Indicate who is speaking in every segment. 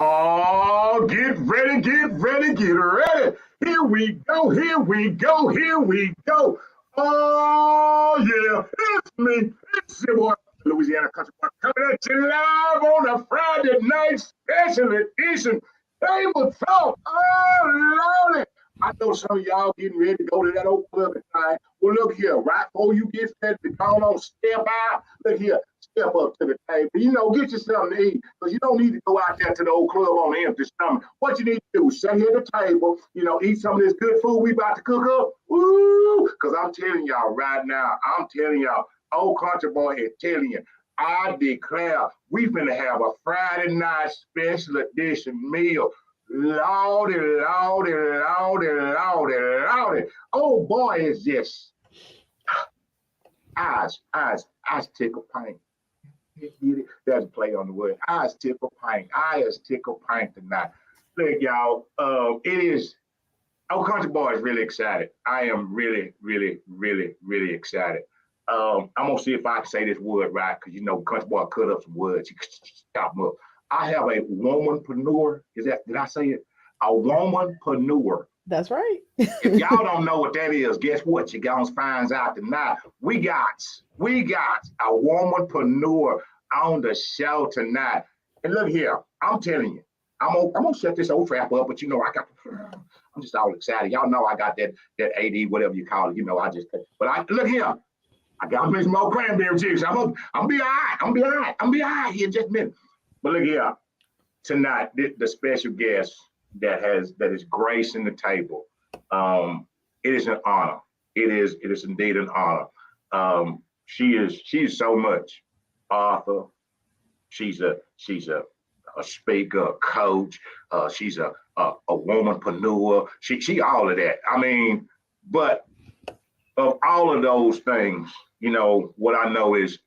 Speaker 1: Oh, get ready, get ready, get ready. Here we go, here we go, here we go. Oh, yeah, it's me. It's your boy, Louisiana Country Boy, coming at you live on a Friday night special edition. Table Talk. Oh, Lordy. I know some of y'all getting ready to go to that old club tonight. Well, look here, right before you get ready to go on, step out. Look here, step up to the table. Get you something to eat because you don't need to go out there to the old club on an empty stomach. What you need to do is sit here at the table, eat some of this good food we about to cook up. Woo! Because I'm telling y'all right now, I'm telling y'all, old country boy is telling you, I declare we finna have a Friday night special edition meal. Lordy, lordy, lordy, lordy, lordy. Oh boy, is this eyes tickle paint. There's a play on the word. Eyes tickle paint. Eyes tickle paint tonight. Look, y'all, it is. Our country boy is really excited. I am really, really, really, really excited. I'm gonna see if I can say this word right, because country boy cut up some words. You stop them up. I have a womanpreneur. Did I say it? A womanpreneur.
Speaker 2: That's right.
Speaker 1: If y'all don't know what that is, guess what? You gonna find out tonight. We got a womanpreneur on the show tonight. And look here, I'm telling you, I'm gonna set this old trap up, but I'm just all excited. Y'all know I got that AD, whatever you call it. I just but I look here. I got me some more cranberry juice. I'm be all right. I'm be all right here in just a minute. But look here, tonight, the special guest that is gracing the table. It is an honor. It is indeed an honor. She is so much author. She's a speaker, a coach. She's a womanpreneur. She all of that. I mean, but of all of those things, what I know is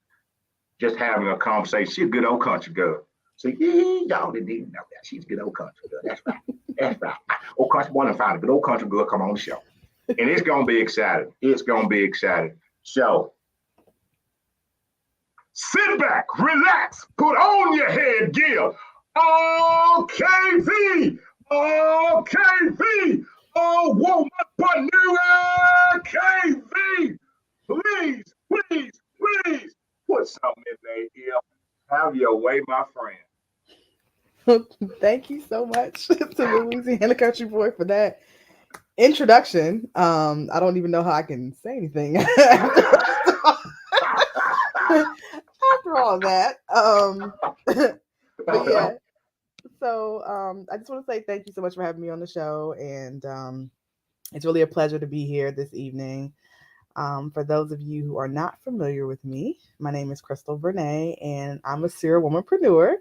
Speaker 1: just having a conversation. She's a good old country girl. So yeah, y'all didn't even know that. She's a good old country girl. That's right. That's right. Old country boy and found a good old country girl come on the show. And it's gonna be exciting. It's gonna be exciting. So sit back, relax, put on your headgear. OKV, OKV, oh womanpreneur KV. Please, please, please put something in their ear. Have your way, my friend.
Speaker 2: Thank you so much to Louisiana Country Boy for that introduction. I don't even know how I can say anything after all that. But yeah, so I just want to say thank you so much for having me on the show, and it's really a pleasure to be here this evening. For those of you who are not familiar with me, my name is Krystal Vernee, and I'm a serial womanpreneur,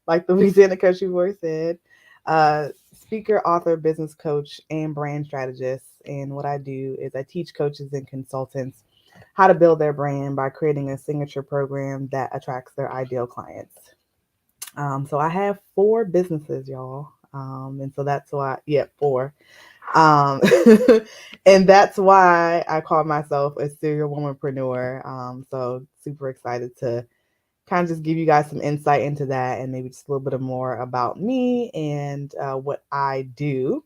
Speaker 2: like the Louisiana Country Boy said. Speaker, author, business coach, and brand strategist. And what I do is I teach coaches and consultants how to build their brand by creating a signature program that attracts their ideal clients. So I have 4 businesses, y'all. And so that's why, yeah, 4. Um, and that's why I call myself a serial womanpreneur. So super excited to kind of just give you guys some insight into that and maybe just a little bit more about me and what I do.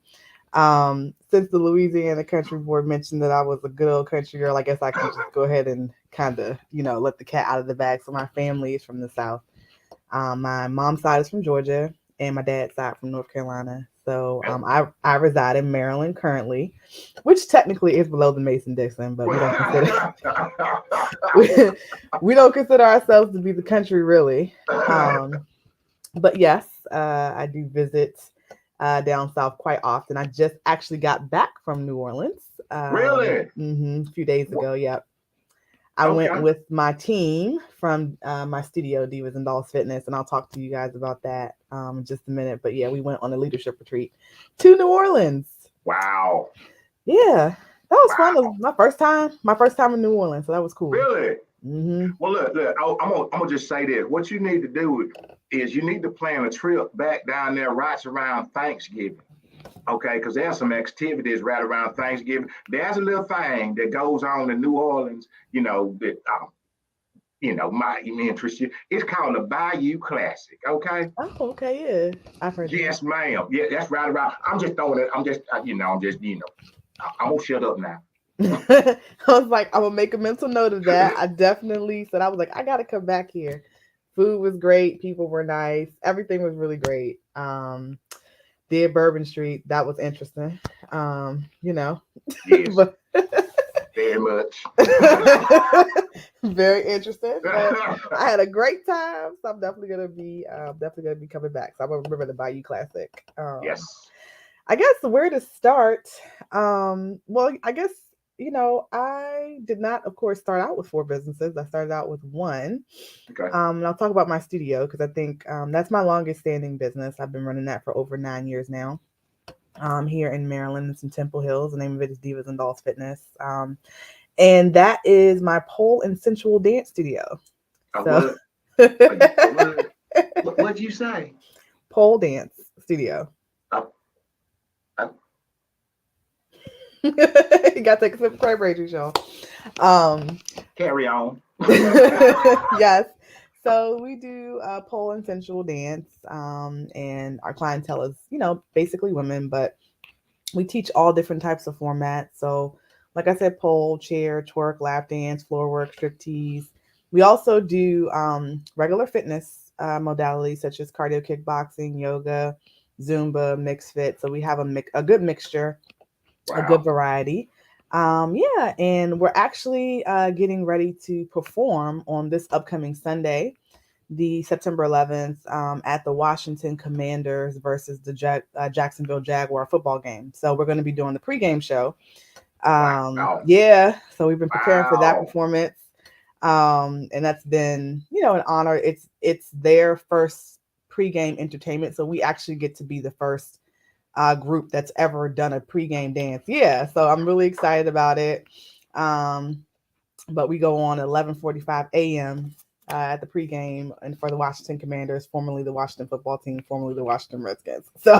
Speaker 2: Since the Louisiana Country Board mentioned that I was a good old country girl, I guess I can just go ahead and kind of, let the cat out of the bag. So my family is from the South. My mom's side is from Georgia, and my dad's side from North Carolina. So I reside in Maryland currently, which technically is below the Mason-Dixon, but we don't consider ourselves to be the country really. But yes, I do visit down south quite often. I just actually got back from New Orleans.
Speaker 1: Really?
Speaker 2: A few days ago. Yep. I went with my team from my studio, Divas and Dolls Fitness, and I'll talk to you guys about that in just a minute. But yeah, we went on a leadership retreat to New Orleans.
Speaker 1: Wow.
Speaker 2: Yeah, that was fun. It was my first time in New Orleans, so that was cool.
Speaker 1: Really? Mm-hmm. Well, look, I'm gonna just say this. What you need to do is you need to plan a trip back down there right around Thanksgiving. Okay, because there's some activities right around Thanksgiving. There's a little thing that goes on in New Orleans, that might interest you. It's called the Bayou Classic. Okay.
Speaker 2: Oh, okay, yeah. I've heard of
Speaker 1: Yes, ma'am. Yeah, that's right about. I'm just throwing it. I'm gonna shut up now.
Speaker 2: it. I was like, I'm gonna make a mental note of that. I definitely said, I was like, I gotta come back here. Food was great, people were nice, everything was really great. Did Bourbon Street, that was interesting.
Speaker 1: Yes,
Speaker 2: But
Speaker 1: very much.
Speaker 2: very interesting. But I had a great time, so I'm definitely gonna be coming back. So I'm gonna remember the Bayou Classic.
Speaker 1: Yes.
Speaker 2: I guess where to start. Well, I guess I did not, of course, start out with 4 businesses. I started out with one.
Speaker 1: Okay.
Speaker 2: And I'll talk about my studio because I think that's my longest standing business. I've been running that for over 9 years now. Here in Maryland, it's in Temple Hills. The name of it is Divas and Dolls Fitness. And that is my pole and sensual dance studio. So,
Speaker 1: What'd you say?
Speaker 2: pole dance studio.
Speaker 1: Uh, uh,
Speaker 2: You got to take a sip of cranberry juice, y'all.
Speaker 1: Carry on.
Speaker 2: Yes. So we do pole and sensual dance, and our clientele is, basically women, but we teach all different types of formats. So, like I said, pole, chair, twerk, lap dance, floor work, striptease. We also do regular fitness modalities such as cardio, kickboxing, yoga, Zumba, mixed fit. So we have a good mixture, a good
Speaker 1: Wow.
Speaker 2: variety. Yeah, and we're actually getting ready to perform on this upcoming Sunday, the September 11th, at the Washington Commanders versus the Jacksonville Jaguar football game. So we're going to be doing the pregame show.
Speaker 1: Wow.
Speaker 2: Yeah, so we've been preparing for that
Speaker 1: Wow.
Speaker 2: performance, and that's been, an honor. It's their first pregame entertainment, so we actually get to be the first group that's ever done a pregame dance. Yeah, so I'm really excited about it. But we go on at 11:45 a.m. At the pregame, and for the Washington Commanders, formerly the Washington football team, formerly the Washington Redskins. So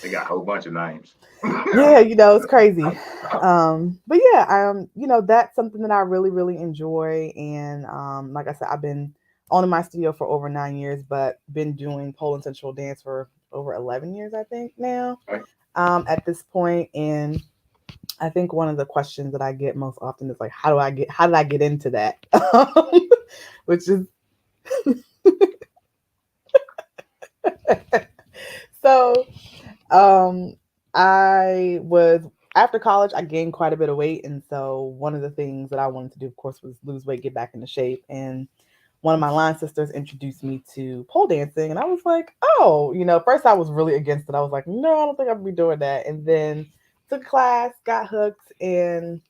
Speaker 1: They got a whole bunch of names.
Speaker 2: yeah, it's crazy. But yeah, that's something that I really, really enjoy. And like I said, I've been owning my studio for over 9 years, but been doing pole and sensual dance for over 11 years, I think now,
Speaker 1: Okay.
Speaker 2: at this point. And I think one of the questions that I get most often is like, how did I get into that? Which is so, I was after college, I gained quite a bit of weight. And so one of the things that I wanted to do, of course, was lose weight, get back into shape. And one of my line sisters introduced me to pole dancing. And I was like, oh, first I was really against it. I was like, no, I don't think I'll be doing that. And then took a class, got hooked, and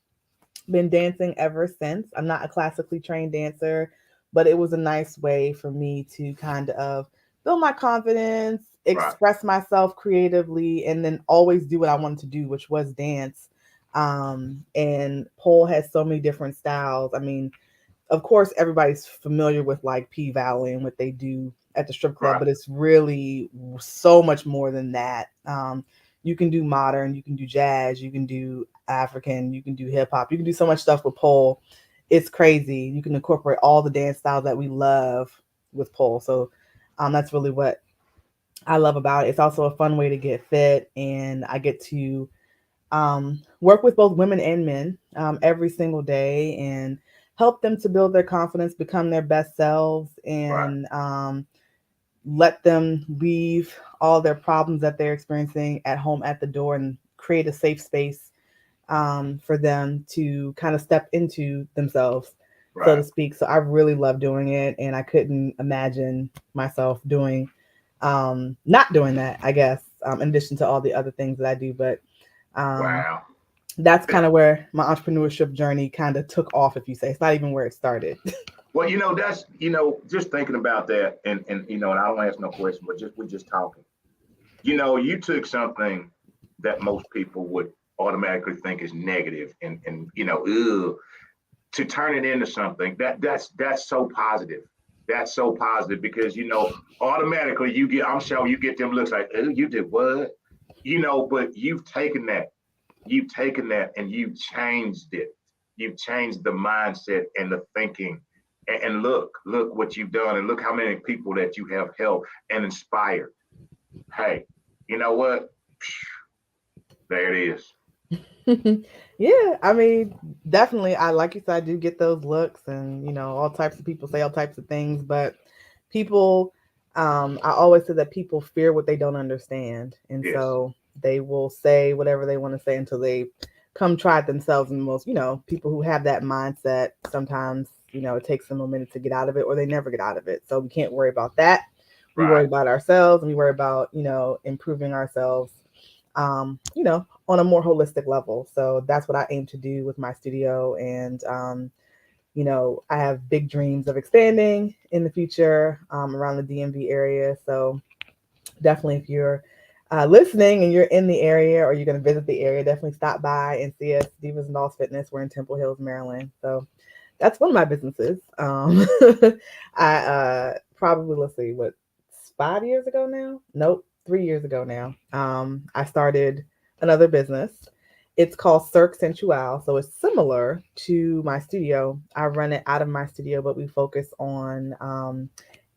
Speaker 2: been dancing ever since. I'm not a classically trained dancer, but it was a nice way for me to kind of build my confidence,
Speaker 1: Right.
Speaker 2: express myself creatively, and then always do what I wanted to do, which was dance. And pole has so many different styles. I mean, of course, everybody's familiar with like P Valley and what they do at the strip club,
Speaker 1: Right.
Speaker 2: but it's really so much more than that. You can do modern, you can do jazz, you can do African, you can do hip hop, you can do so much stuff with pole. It's crazy. You can incorporate all the dance styles that we love with pole. So that's really what I love about it. It's also a fun way to get fit, and I get to work with both women and men every single day and help them to build their confidence, become their best selves,
Speaker 1: Right.
Speaker 2: and let them leave all their problems that they're experiencing at home at the door and create a safe space for them to kind of step into themselves, so to
Speaker 1: Right.
Speaker 2: speak. So I really love doing it, and I couldn't imagine myself not doing that, I guess, in addition to all the other things that I do. But
Speaker 1: Wow.
Speaker 2: that's kind
Speaker 1: That,
Speaker 2: of where my entrepreneurship journey kind of took off, if you say. It's not even where it started.
Speaker 1: well, that's just thinking about that, and I don't ask no question, but we're just talking. You took something that most people would automatically think is negative, and ugh, to turn it into something that's so positive. That's so positive because automatically I'm sure you get them looks like, oh, you did what? But you've taken that and you've changed it. you've changed the mindset and the thinking. And look what you've done, and look how many people that you have helped and inspired. Hey, you know what? There it is.
Speaker 2: Yeah, I mean, definitely. I like you said, I do get those looks, and all types of people say all types of things, but people, I always say that people fear what they don't understand, and
Speaker 1: Yes.
Speaker 2: so they will say whatever they want to say until they come try it themselves. And most, people who have that mindset, sometimes it takes them a minute to get out of it, or they never get out of it. So we can't worry about that. We worry
Speaker 1: Right.
Speaker 2: about ourselves, and we worry about improving ourselves on a more holistic level. So that's what I aim to do with my studio. And, I have big dreams of expanding in the future around the DMV area. So definitely, if you're listening and you're in the area or you're going to visit the area, definitely stop by and see us, Divas and Dolls Fitness. We're in Temple Hills, Maryland. So that's one of my businesses. I probably, let's see, 5 years ago now? Nope, 3 years ago now. I started another business. It's called Cirque Sensual. So it's similar to my studio. I run it out of my studio, but we focus on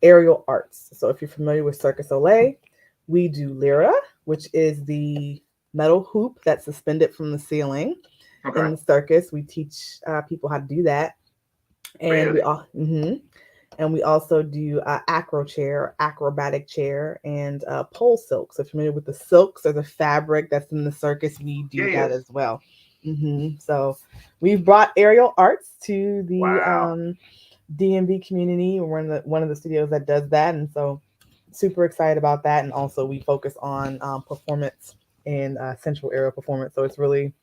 Speaker 2: aerial arts. So if you're familiar with Cirque du Soleil, we do lyra, which is the metal hoop that's suspended from the ceiling in
Speaker 1: Okay.
Speaker 2: the circus. We teach people how to do that, and we
Speaker 1: Really?
Speaker 2: all. And we also do acro chair, acrobatic chair, and pole silk. So if you're familiar with the silks or the fabric that's in the circus, we do that
Speaker 1: Yes.
Speaker 2: as well. So we've brought aerial arts to the
Speaker 1: Wow.
Speaker 2: DMV community. We're in one of the studios that does that, and so super excited about that. And also we focus on performance and sensual aerial performance. So it's really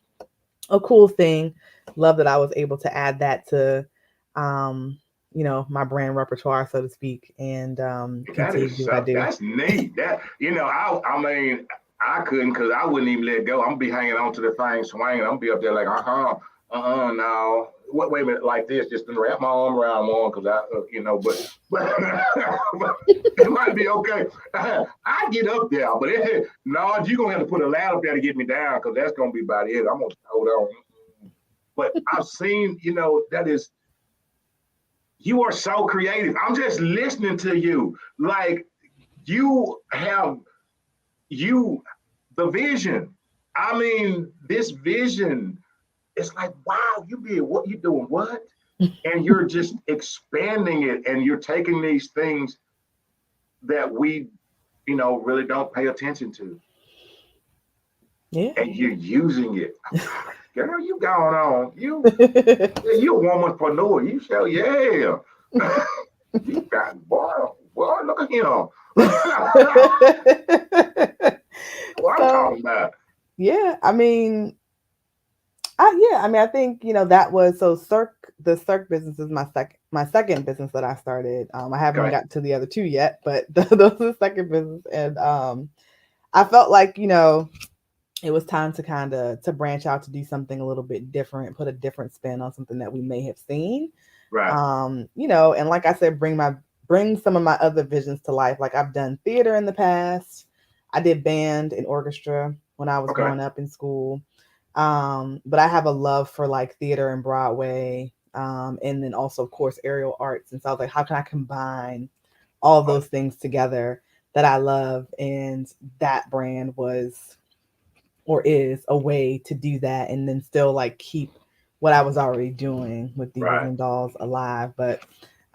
Speaker 2: a cool thing. Love that I was able to add that to um, my brand repertoire, so to speak, and
Speaker 1: That
Speaker 2: continue to
Speaker 1: is
Speaker 2: do what I
Speaker 1: so.
Speaker 2: do.
Speaker 1: That's neat. That I mean, I couldn't because I wouldn't even let go. I'm gonna be hanging on to the thing, swinging. I'm gonna be up there like, no. Wait a minute, like this, just to wrap my arm around one because but it might be okay. I get up there, but no, you're gonna have to put a ladder up there to get me down because that's gonna be about it. I'm gonna hold on. But I've seen, that is you are so creative. I'm just listening to you. Like you have you the vision. I mean, this vision, it's like, wow, you doing what? And you're just expanding it and you're taking these things that we, really don't pay attention to.
Speaker 2: Yeah.
Speaker 1: And you're using it. Girl, you going on. You a womanpreneur. You show, yeah. You got boy, look at him. What I'm
Speaker 2: So
Speaker 1: talking about.
Speaker 2: yeah, I mean, I think that was so Cirque. The Cirque business is my second business that I started. I haven't
Speaker 1: Okay.
Speaker 2: got to the other two yet, but those are the second business, and I felt like it was time to kind of to branch out to do something a little bit different, put a different spin on something that we may have seen.
Speaker 1: Right.
Speaker 2: And like I said, bring some of my other visions to life. Like I've done theater in the past. I did band and orchestra when I was
Speaker 1: Okay.
Speaker 2: growing up in school. But I have a love for like theater and Broadway. And then also of course aerial arts. And so I was like, how can I combine all
Speaker 1: Oh,
Speaker 2: those things together that I love? And that brand was or is a way to do that and then still like keep what I was already doing with Divas
Speaker 1: right.
Speaker 2: and Dolls alive. But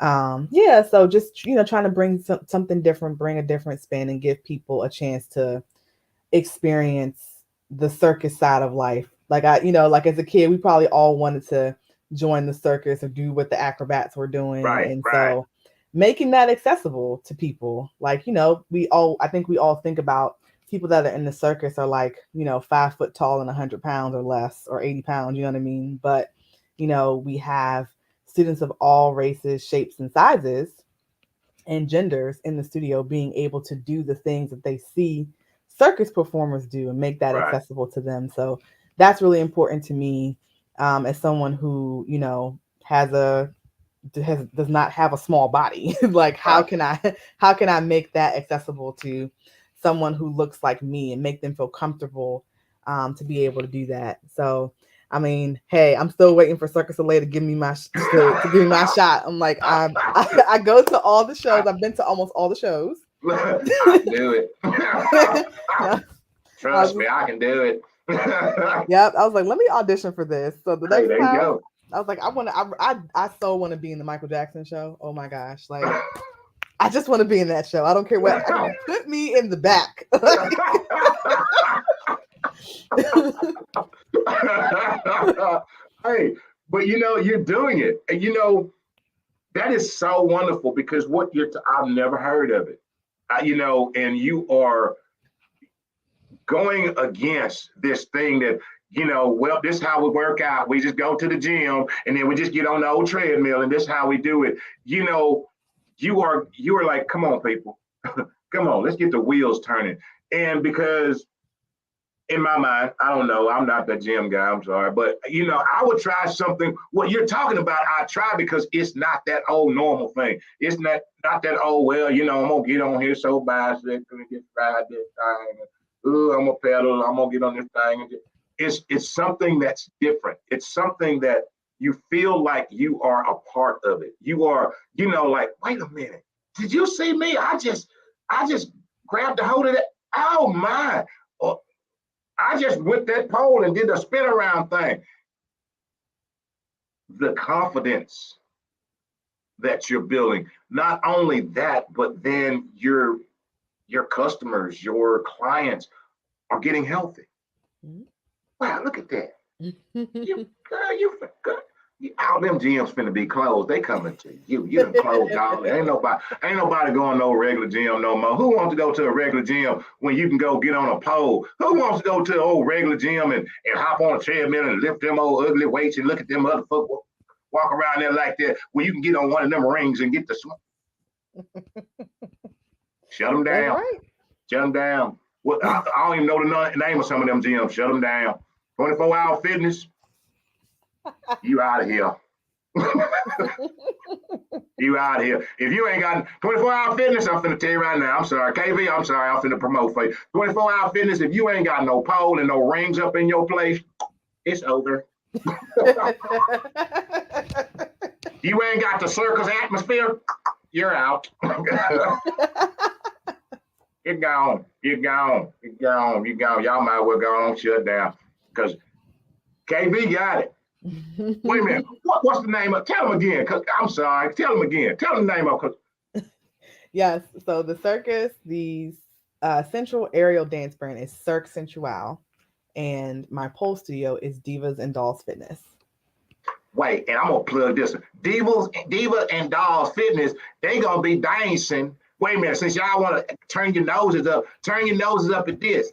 Speaker 2: yeah, so just trying to bring something different, bring a different spin, and give people a chance to experience the circus side of life. Like like as a kid, we probably all wanted to join the circus or do what the acrobats were doing,
Speaker 1: Right.
Speaker 2: and
Speaker 1: Right.
Speaker 2: so making that accessible to people. Like I think we all think about people that are in the circus are like 5 foot tall and 100 pounds or less or 80 pounds. You know what I mean? But we have students of all races, shapes, and sizes and genders in the studio being able to do the things that they see circus performers do and make that
Speaker 1: Right.
Speaker 2: accessible to them. So that's really important to me as someone who does not have a small body. Like
Speaker 1: Right.
Speaker 2: how can I make that accessible to someone who looks like me and make them feel comfortable to be able to do that. So I mean, hey, I'm still waiting for Circus Soleil to give me my to give me my shot. I'm like, I go to all the shows. I've been to almost all the shows.
Speaker 1: I can do it.
Speaker 2: Yeah.
Speaker 1: Trust me, I can do it.
Speaker 2: Yep. I was like, let me audition for this. So the next
Speaker 1: There you
Speaker 2: time,
Speaker 1: go.
Speaker 2: I was like, I so want to be in the Michael Jackson show. Oh my gosh, like I just want to be in that show. I don't care what. Put me in the back.
Speaker 1: Hey, but you're doing it, and that is so wonderful because I've never heard of it, and you are going against this thing that well, this is how we work out. We just go to the gym and then we just get on the old treadmill, and this is how we do it. You are like, come on, people, come on, let's get the wheels turning. And because in my mind, I don't know, I'm not the gym guy, I'm sorry, but I would try something. What you're talking about, I try because it's not that old normal thing. It's not that old, well, I'm gonna get on here so bicycle and get ride this thing. I'm gonna pedal, I'm gonna get on this thing. It's something that's different. It's something that you feel like you are a part of it. You are, like, wait a minute, did you see me? I just grabbed a hold of that. Oh my. I just went that pole and did the spin around thing. The confidence that you're building, not only that, but then your customers, your clients are getting healthy. Mm-hmm. Wow, look at that. You forgot. All them gyms finna be closed. They coming to you. You done closed all. Ain't nobody going no regular gym no more. Who wants to go to a regular gym when you can go get on a pole? Who wants to go to an old regular gym and hop on a treadmill and lift them old ugly weights and look at them other folk walk around there like that when you can get on one of them rings and get the Shut them down. Right. Shut them down. Well, I don't even know the name of some of them gyms. Shut them down. 24-hour fitness. You out of here. You out of here. If you ain't got 24-hour fitness, I'm finna tell you right now. I'm sorry. KV, I'm sorry. I'm finna promote for you. 24-hour fitness, if you ain't got no pole and no rings up in your place, it's over. You ain't got the circus atmosphere, you're out. You're gone. You're gone. You're gone. You're gone. Y'all might well go on, shut down. Because KV got it. Wait a minute. What's the name of? Tell them again. Cause I'm sorry. Tell them again. Tell them the name of.
Speaker 2: Yes. So the circus, the central aerial dance brand is Cirque Sensual, and my pole studio is Divas and Dolls Fitness.
Speaker 1: Wait, and I'm gonna plug this. Diva and Dolls Fitness. They gonna be dancing. Wait a minute. Since y'all want to turn your noses up at this.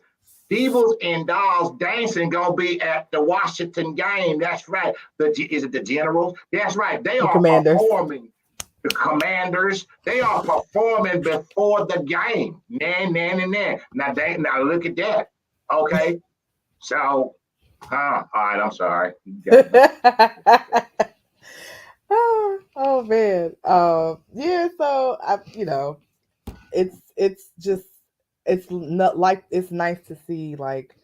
Speaker 1: Divas and Dolls dancing gonna be at the Washington game. That's right. Is it the Generals? That's right. They are performing. The Commanders. They are performing before the game. Nah. Now look at that. Okay. So, all right. I'm sorry.
Speaker 2: Oh man. Yeah. So it's not like, it's nice to see like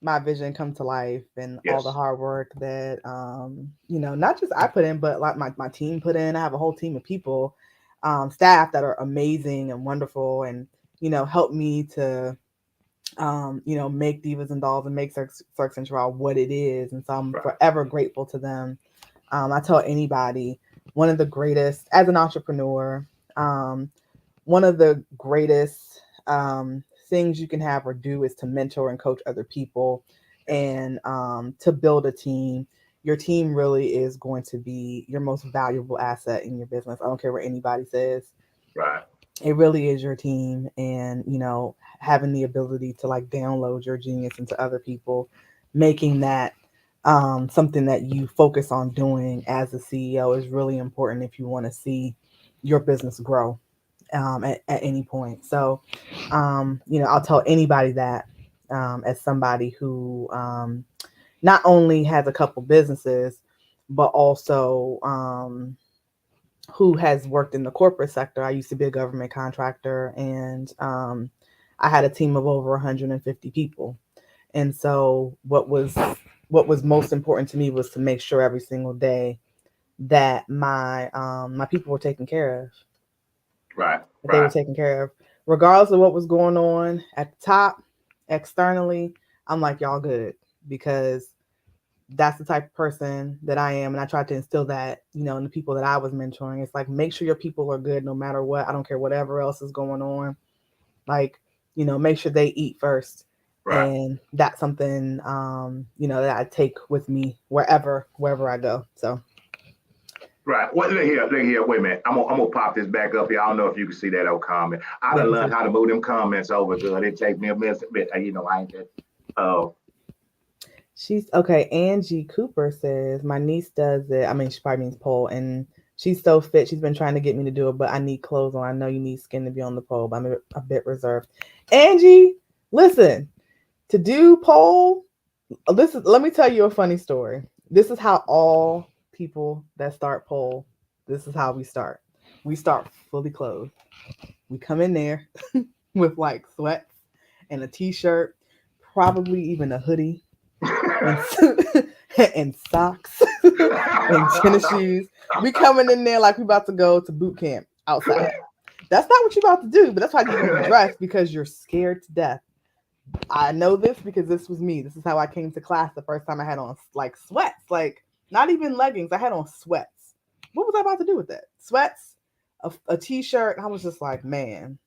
Speaker 2: my vision come to life and all the hard work that not just I put in, but like my team put in. I have a whole team of people, staff that are amazing and wonderful, and help me to make Divas and Dolls and make Cirque Central what it is. And so I'm forever grateful to them. I tell anybody, one of the greatest as an entrepreneur, one of the greatest things you can have or do is to mentor and coach other people, and to build a team. Your team really is going to be your most valuable asset in your business. I don't care what anybody says.
Speaker 1: Right.
Speaker 2: It really is your team, and having the ability to like download your genius into other people, making that something that you focus on doing as a CEO is really important if you want to see your business grow at any point. So, I'll tell anybody that as somebody who not only has a couple businesses, but also who has worked in the corporate sector. I used to be a government contractor, and I had a team of over 150 people. And so what what was most important to me was to make sure every single day that my people were taken care of.
Speaker 1: Right.
Speaker 2: That they were
Speaker 1: Right.
Speaker 2: taken care of, regardless of what was going on at the top, externally. I'm like, y'all good, because that's the type of person that I am. And I tried to instill that, in the people that I was mentoring. It's like, make sure your people are good no matter what. I don't care whatever else is going on. Like, make sure they eat first.
Speaker 1: Right.
Speaker 2: And that's something, that I take with me wherever I go. So.
Speaker 1: Right. Well, look here, look here. Wait a minute. I'm gonna pop this back up here. I don't know if you can see that old comment. I
Speaker 2: Yeah,
Speaker 1: done learned how to move them comments over good. It takes me a minute. I ain't that.
Speaker 2: she's okay. Angie Cooper says my niece does it. I mean, she probably means pole, and she's so fit. She's been trying to get me to do it, but I need clothes on. I know you need skin to be on the pole, but I'm a bit reserved. Angie, listen, to do pole. Let me tell you a funny story. This is how all people that start pole. This is how we start. We start fully clothed. We come in there with like sweats and a t-shirt, probably even a hoodie and and socks and tennis shoes. We coming in there like we about to go to boot camp outside. That's not what you're about to do, but that's how you dress, because you're scared to death. I know this because this was me. This is how I came to class the first time. I had on like sweats, like not even leggings. I had on sweats. What was I about to do with that? Sweats, a t-shirt. I was just like, man,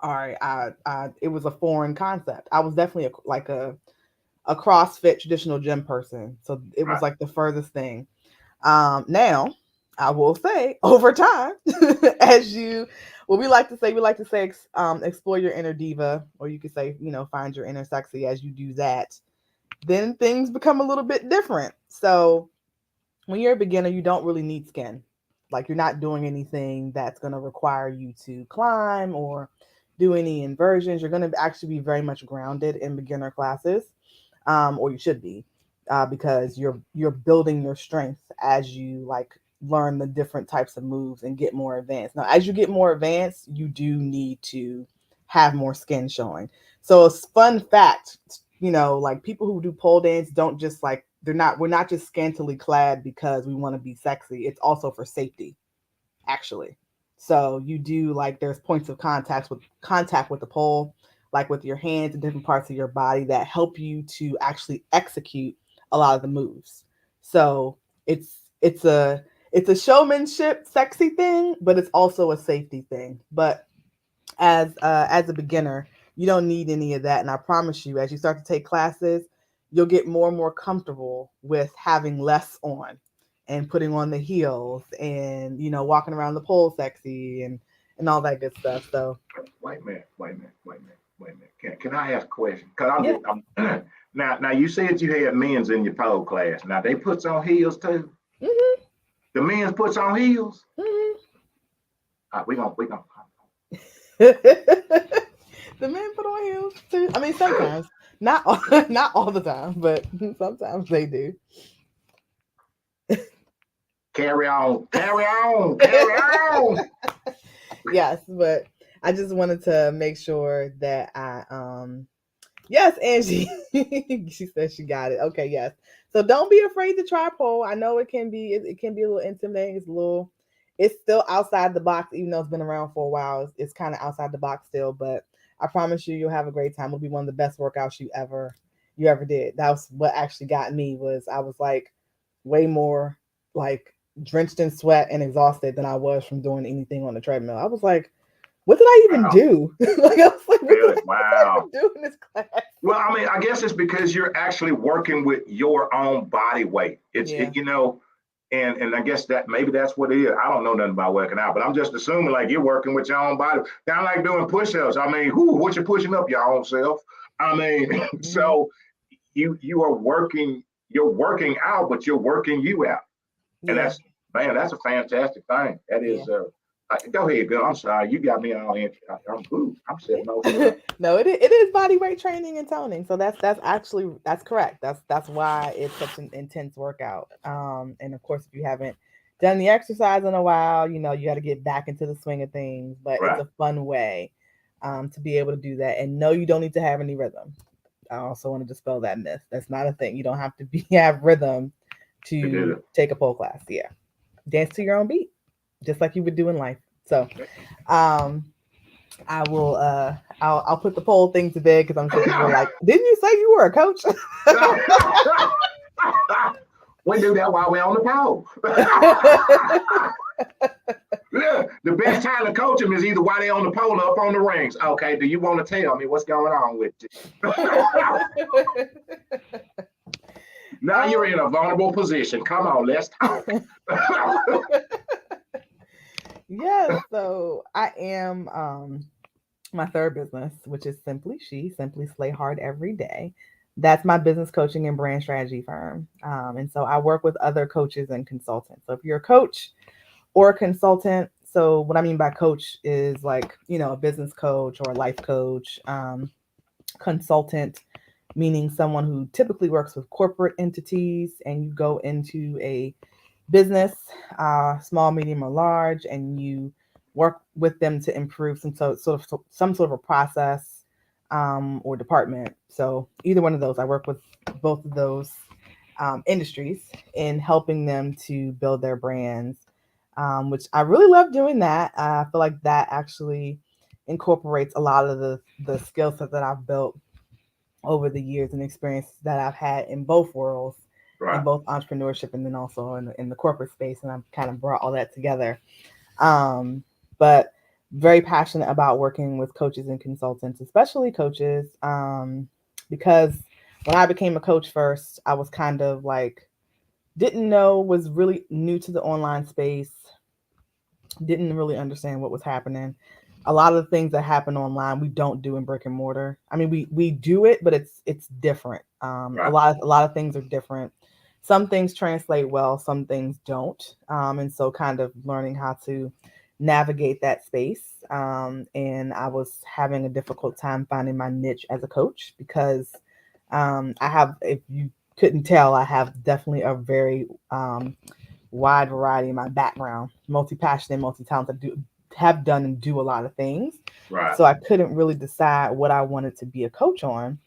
Speaker 2: all right. It was a foreign concept. I was definitely a CrossFit traditional gym person. So it was
Speaker 1: Right.
Speaker 2: like the furthest thing. Now I will say, over time, as you, well, we like to say, explore your inner diva, or you could say, find your inner sexy. As you do that, then things become a little bit different. So when you're a beginner, you don't really need skin. Like, you're not doing anything that's going to require you to climb or do any inversions. You're going to actually be very much grounded in beginner classes, or you should be, because you're building your strength as you like learn the different types of moves and get more advanced. Now, as you get more advanced, you do need to have more skin showing. So a fun fact, like people who do pole dance don't just like, we're not just scantily clad because we want to be sexy. It's also for safety, actually. So you do, like, there's points of contact with the pole, like with your hands and different parts of your body, that help you to actually execute a lot of the moves. So it's a it's a showmanship sexy thing, but it's also a safety thing. But as a beginner, you don't need any of that. And I promise you, as you start to take classes, you'll get more and more comfortable with having less on and putting on the heels and walking around the pole sexy and all that good stuff. So
Speaker 1: Wait a minute. Wait a minute. Wait a minute. Wait a minute. Can I ask a question? Cause I'm
Speaker 2: yeah.
Speaker 1: just now you said you had men's in your pole class. Now they puts on heels too.
Speaker 2: Hmm.
Speaker 1: The men's puts on heels.
Speaker 2: Hmm.
Speaker 1: All right, we gonna.
Speaker 2: The men put on heels too. I mean, sometimes, not all the time, but sometimes they do.
Speaker 1: Carry on, carry on, carry on.
Speaker 2: Yes, but I just wanted to make sure that yes, Angie. She said she got it. Okay, yes. So don't be afraid to try pole. I know it can be a little intimidating. It's still outside the box, even though it's been around for a while. It's kind of outside the box still, but I promise you'll have a great time. It'll be one of the best workouts you ever did. That was what actually got me. Was I was like way more like drenched in sweat and exhausted than I was from doing anything on the treadmill. I was like, what did I even
Speaker 1: Wow,
Speaker 2: do? Like, I was like,
Speaker 1: really?
Speaker 2: what did I
Speaker 1: Wow.
Speaker 2: even do in this class?
Speaker 1: Well, I mean, I guess it's because you're actually working with your own body weight.
Speaker 2: Yeah.
Speaker 1: And I guess that maybe that's what it is. I don't know nothing about working out, but I'm just assuming like you're working with your own body, kind of like doing push-ups. I mean, what you're pushing up your own self. I mean,
Speaker 2: Hmm.
Speaker 1: so you are working, you're working out, but you're working you out, and
Speaker 2: Yeah.
Speaker 1: that's a fantastic thing. That
Speaker 2: Yeah.
Speaker 1: is. Go ahead, girl. I'm sorry, you got me all in. I'm
Speaker 2: Yeah.
Speaker 1: sitting over here.
Speaker 2: No, it is body weight training and toning. So that's correct. That's why it's such an intense workout. And of course, if you haven't done the exercise in a while, you got to get back into the swing of things. But it's
Speaker 1: Right.
Speaker 2: a fun way to be able to do that. And no, you don't need to have any rhythm. I also want to dispel that myth. That's not a thing. You don't have to have rhythm to take a pole class. Yeah. Dance to your own beat, just like you would do in life. So um I will I'll put the poll thing to bed because I'm sure people are like, didn't you say you were a coach?
Speaker 1: We do that while we're on the pole. Look, the best time to coach them is either while they're on the pole or up on the rings. Okay, do you want to tell me what's going on with you? Now you're in a vulnerable position. Come on, let's talk.
Speaker 2: Yes, so I am my third business, which is Simply Slay Hard Every Day. That's my business coaching and brand strategy firm. And so I work with other coaches and consultants. So if you're a coach or a consultant, so what I mean by coach is like, a business coach or a life coach, consultant, meaning someone who typically works with corporate entities and you go into a business, small, medium, or large, and you work with them to improve some sort of a process or department. So either one of those, I work with both of those industries in helping them to build their brands, which I really love doing that. I feel like that actually incorporates a lot of the skill set that I've built over the years and experience that I've had in both worlds, in both entrepreneurship and then also in the corporate space. And I've kind of brought all that together. But very passionate about working with coaches and consultants, especially coaches, because when I became a coach first, I was kind of like, was really new to the online space, didn't really understand what was happening. A lot of the things that happen online, we don't do in brick and mortar. I mean, we do it, but it's different. A lot of things are different. Some things translate well, some things don't. And so kind of learning how to navigate that space. And I was having a difficult time finding my niche as a coach because if you couldn't tell, I have definitely a very wide variety in my background, multi-passionate, multi-talented, have done and do a lot of things. So I couldn't really decide what I wanted to be a coach on.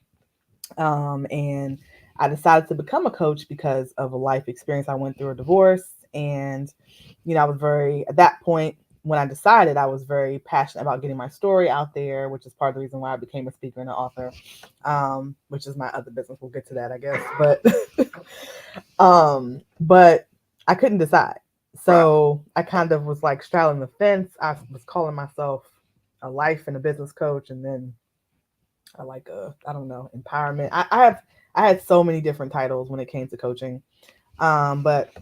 Speaker 2: And I decided to become a coach because of a life experience. I went through a divorce and, I was at that point, when I decided, I was very passionate about getting my story out there, which is part of the reason why I became a speaker and an author, which is my other business. We'll get to that, I guess. But I couldn't decide. So I kind of was like straddling the fence. I was calling myself a life and a business coach, and then I don't know, empowerment. I had so many different titles when it came to coaching. But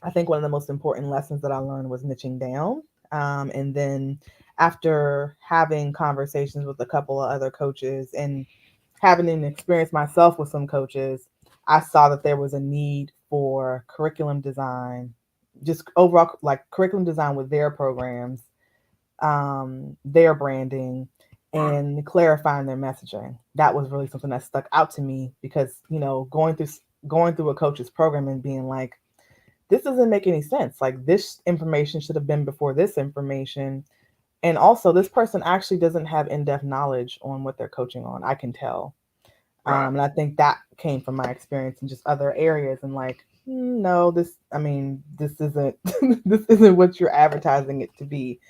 Speaker 2: I think one of the most important lessons that I learned was niching down. And then after having conversations with a couple of other coaches and having an experience myself with some coaches, I saw that there was a need for curriculum design, just overall like curriculum design with their programs, their branding, and clarifying their messaging. That was really something that stuck out to me because, going through a coach's program and being like, this doesn't make any sense. Like, this information should have been before this information. And also, this person actually doesn't have in-depth knowledge on what they're coaching on. I can tell. And I think that came from my experience in just other areas. And like, no, this isn't this isn't what you're advertising it to be.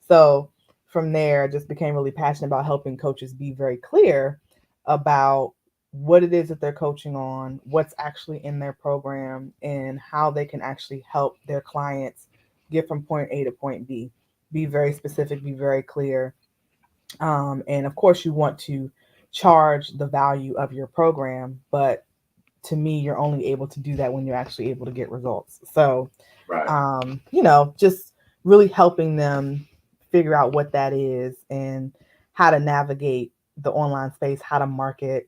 Speaker 2: So from there, I just became really passionate about helping coaches be very clear about what it is that they're coaching on, what's actually in their program, and how they can actually help their clients get from point A to point B. Be very specific, be very clear. And of course, you want to charge the value of your program, but to me, you're only able to do that when you're actually able to get results. So, just really helping them figure out what that is and how to navigate the online space, how to market,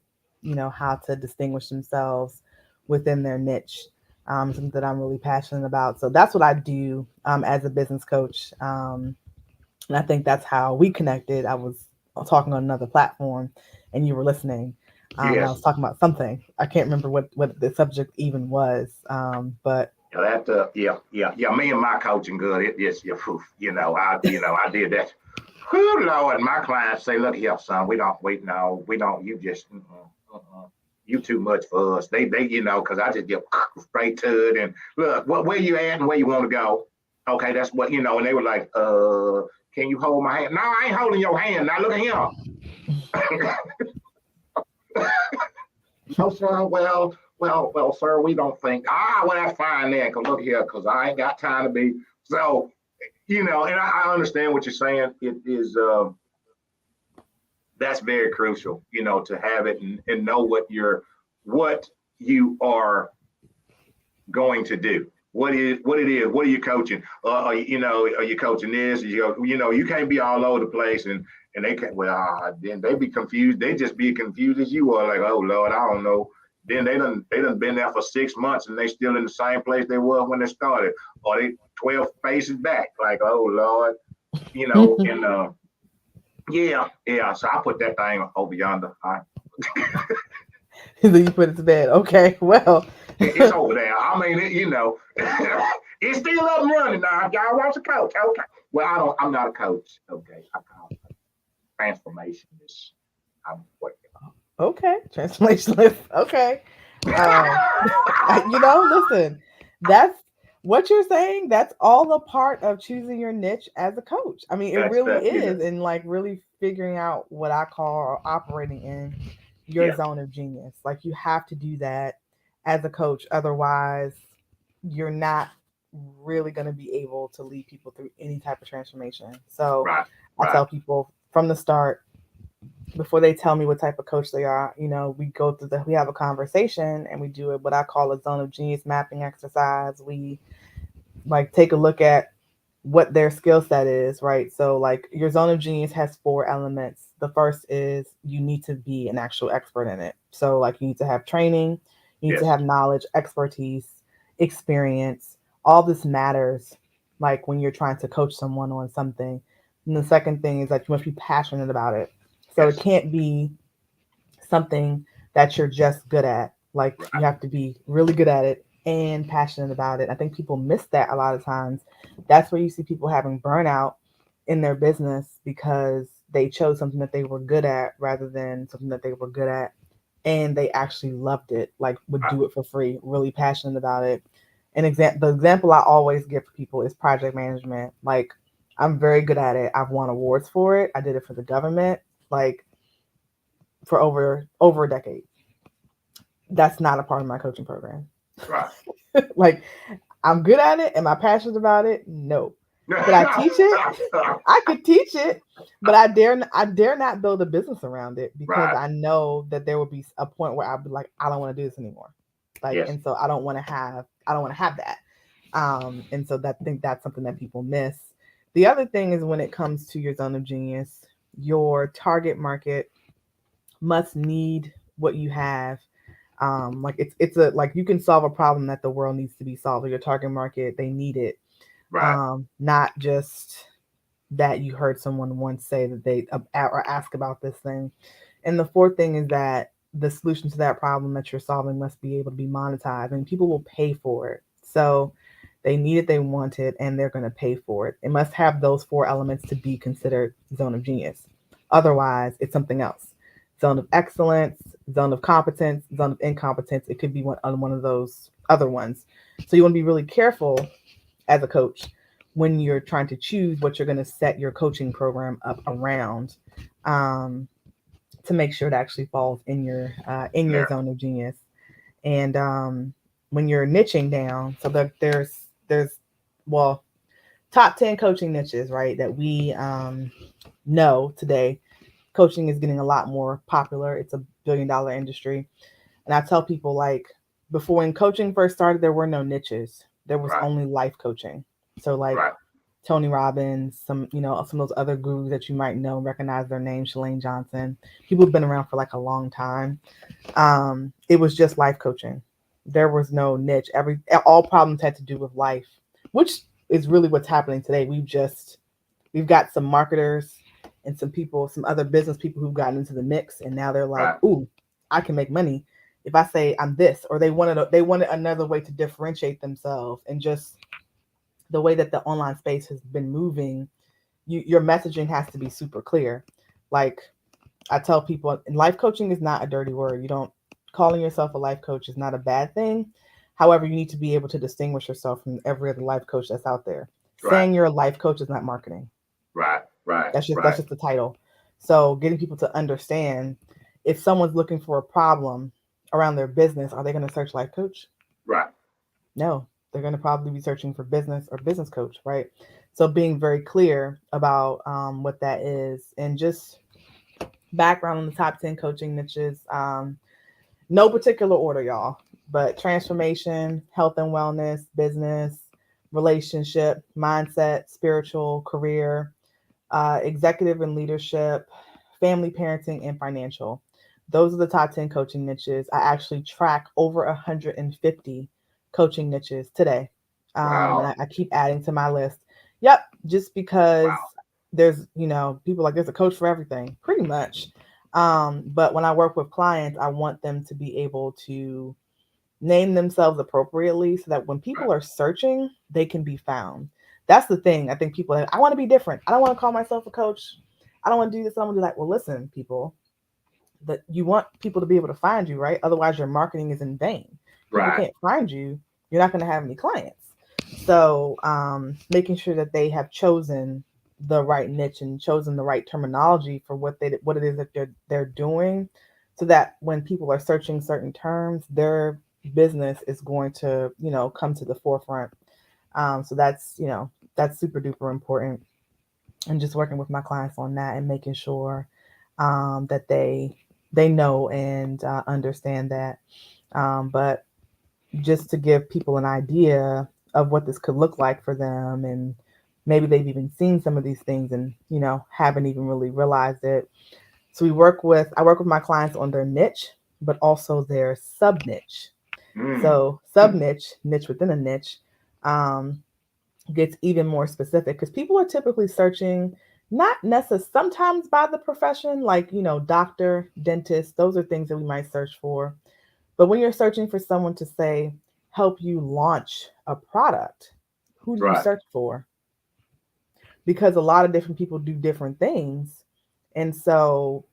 Speaker 2: how to distinguish themselves within their niche. Something that I'm really passionate about. So that's what I do as a business coach. And I think that's how we connected. I was talking on another platform and you were listening. I was talking about something. I can't remember what the subject even was. But
Speaker 1: me and my coaching good. I did that. Whew, Lord, my clients say, look here, son, we don't, you just, You too much for us. They, because I just get straight to it and look, where you at and where you want to go. Okay, that's what, and they were like, can you hold my hand? No, I ain't holding your hand. Now look at him. No, sir. Well, sir, we don't think. Well, that's fine then. Cause look here, cause I ain't got time to be. So, and I understand what you're saying. It is, that's very crucial, to have it and know what you are going to do. What it is? What are you coaching? Are you coaching this? You can't be all over the place and they can't. Well, then they be confused. They just be confused as you are. Like, oh Lord, I don't know. Then they done been there for 6 months and they still in the same place they were when they started, or they 12 paces back. Like, oh Lord, and yeah. So I put that thing over yonder.
Speaker 2: So you put it to bed. Okay, well.
Speaker 1: It's over there. I mean, it's still up and running now. If y'all want to coach, okay. Well, I'm not a coach. Okay, I call it transformationist. I'm working on.
Speaker 2: Okay, transformationist. Okay. Listen, that's what you're saying. That's all a part of choosing your niche as a coach. I mean, it really is, and like really figuring out what I call operating in your zone of genius. Like you have to do that as a coach. Otherwise, you're not really going to be able to lead people through any type of transformation. So I tell people from the start, before they tell me what type of coach they are, we have a conversation and we do what I call a zone of genius mapping exercise. We like take a look at what their skill set is, right? So like your zone of genius has 4 elements. The first is you need to be an actual expert in it. So like you need to have training, you need to have knowledge, expertise, experience. All this matters like when you're trying to coach someone on something. And the second thing is that you must be passionate about it. So it can't be something that you're just good at. Like you have to be really good at it and passionate about it. I think people miss that a lot of times. That's where you see people having burnout in their business because they chose something that they were good at rather than something that they were good at and they actually loved it, like would do it for free, really passionate about it. The example I always give for people is project management. Like I'm very good at it. I've won awards for it. I did it for the government, like for over a decade. That's not a part of my coaching program.
Speaker 1: Right.
Speaker 2: Like I'm good at it. Am I passionate about it? No. Could I teach it? I could teach it, but I dare not build a business around it because I know that there will be a point where I'll be like, I don't want to do this anymore. Like, and so I don't want to have that. And so I think that's something that people miss. The other thing is when it comes to your zone of genius, your target market must need what you have. Like it's like you can solve a problem that the world needs to be solved. Or your target market, they need it. Not just that you heard someone once say that they or ask about this thing. And the fourth thing is that the solution to that problem that you're solving must be able to be monetized and people will pay for it. So they need it, they want it, and they're going to pay for it. It must have those 4 elements to be considered zone of genius. Otherwise, it's something else. Zone of excellence, zone of competence, zone of incompetence. It could be one of those other ones. So you want to be really careful as a coach when you're trying to choose what you're going to set your coaching program up around, to make sure it actually falls in your zone of genius. And when you're niching down, so there's top 10 coaching niches, right, that we know today. Coaching is getting a lot more popular. It's a $1 billion industry. And I tell people, like, before when coaching first started, there were no niches. There was only life coaching. So like Tony Robbins, some of those other gurus that you might know and recognize their name, Shalane Johnson. People have been around for like a long time. It was just life coaching. There was no niche. All problems had to do with life, which is really what's happening today. We've got some marketers and some other business people who've gotten into the mix, and now they're like, ooh, I can make money if I say I'm this, or they wanted another way to differentiate themselves. And just the way that the online space has been moving, your messaging has to be super clear. Like I tell people, life coaching is not a dirty word. You don't calling yourself a life coach is not a bad thing. However, you need to be able to distinguish yourself from every other life coach that's out there.
Speaker 1: Right.
Speaker 2: Saying you're a life coach is not marketing.
Speaker 1: Right.
Speaker 2: That's just the title. So getting people to understand, if someone's looking for a problem around their business, are they going to search life coach?
Speaker 1: Right.
Speaker 2: No, they're going to probably be searching for business or business coach, right? So being very clear about what that is, and just background on the top 10 coaching niches. No particular order, y'all, but transformation, health and wellness, business, relationship, mindset, spiritual, career, executive and leadership, family parenting, and financial. Those are the top 10 coaching niches. I actually track over 150 coaching niches today.
Speaker 1: Wow.
Speaker 2: And I keep adding to my list. Yep, just because there's, people like there's a coach for everything, pretty much. But when I work with clients, I want them to be able to name themselves appropriately so that when people are searching, they can be found. That's the thing. I think people, I want to be different. I don't want to call myself a coach. I don't want to do this. I want to do that. Well, listen, people, that you want people to be able to find you, right? Otherwise, your marketing is in vain. People can't find you. You're not going to have any clients. So making sure that they have chosen the right niche and chosen the right terminology for what it is that they're doing, so that when people are searching certain terms, their business is going to, come to the forefront. So that's super duper important. And just working with my clients on that and making sure that they know and understand that. But just to give people an idea of what this could look like for them, and maybe they've even seen some of these things and haven't even really realized it. So I work with my clients on their niche, but also their sub niche. So sub niche within a niche, gets even more specific, because people are typically searching not necessarily sometimes by the profession, like doctor, dentist. Those are things that we might search for. But when you're searching for someone to say help you launch a product, who do you search for? Because a lot of different people do different things. And so,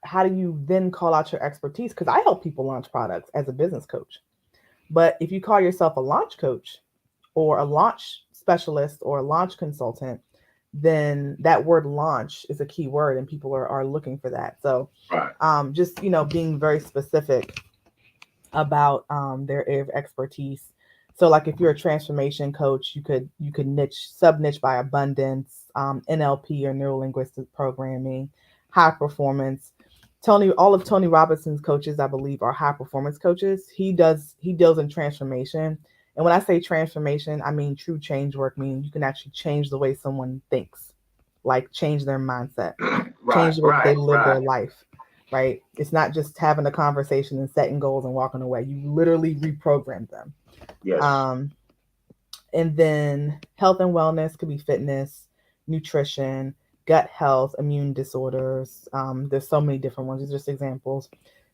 Speaker 2: how do you then call out your expertise? Because I help people launch products as a business coach. But if you call yourself a launch coach or a launch specialist or a launch consultant, then that word launch is a key word and people are looking for that. So just, being very specific about their area of expertise. So like if you're a transformation coach, you could sub niche by abundance, NLP or neuro linguistic programming, high performance. All of Tony Robinson's coaches, I believe, are high performance coaches. He deals in transformation. And when I say transformation, I mean true change work, meaning you can actually change the way someone thinks, like change their mindset, change the way they live their life, right? It's not just having a conversation and setting goals and walking away. You literally reprogram them.
Speaker 1: Yes.
Speaker 2: And then health and wellness could be fitness, nutrition, gut health, immune disorders. There's so many different ones. These are just examples.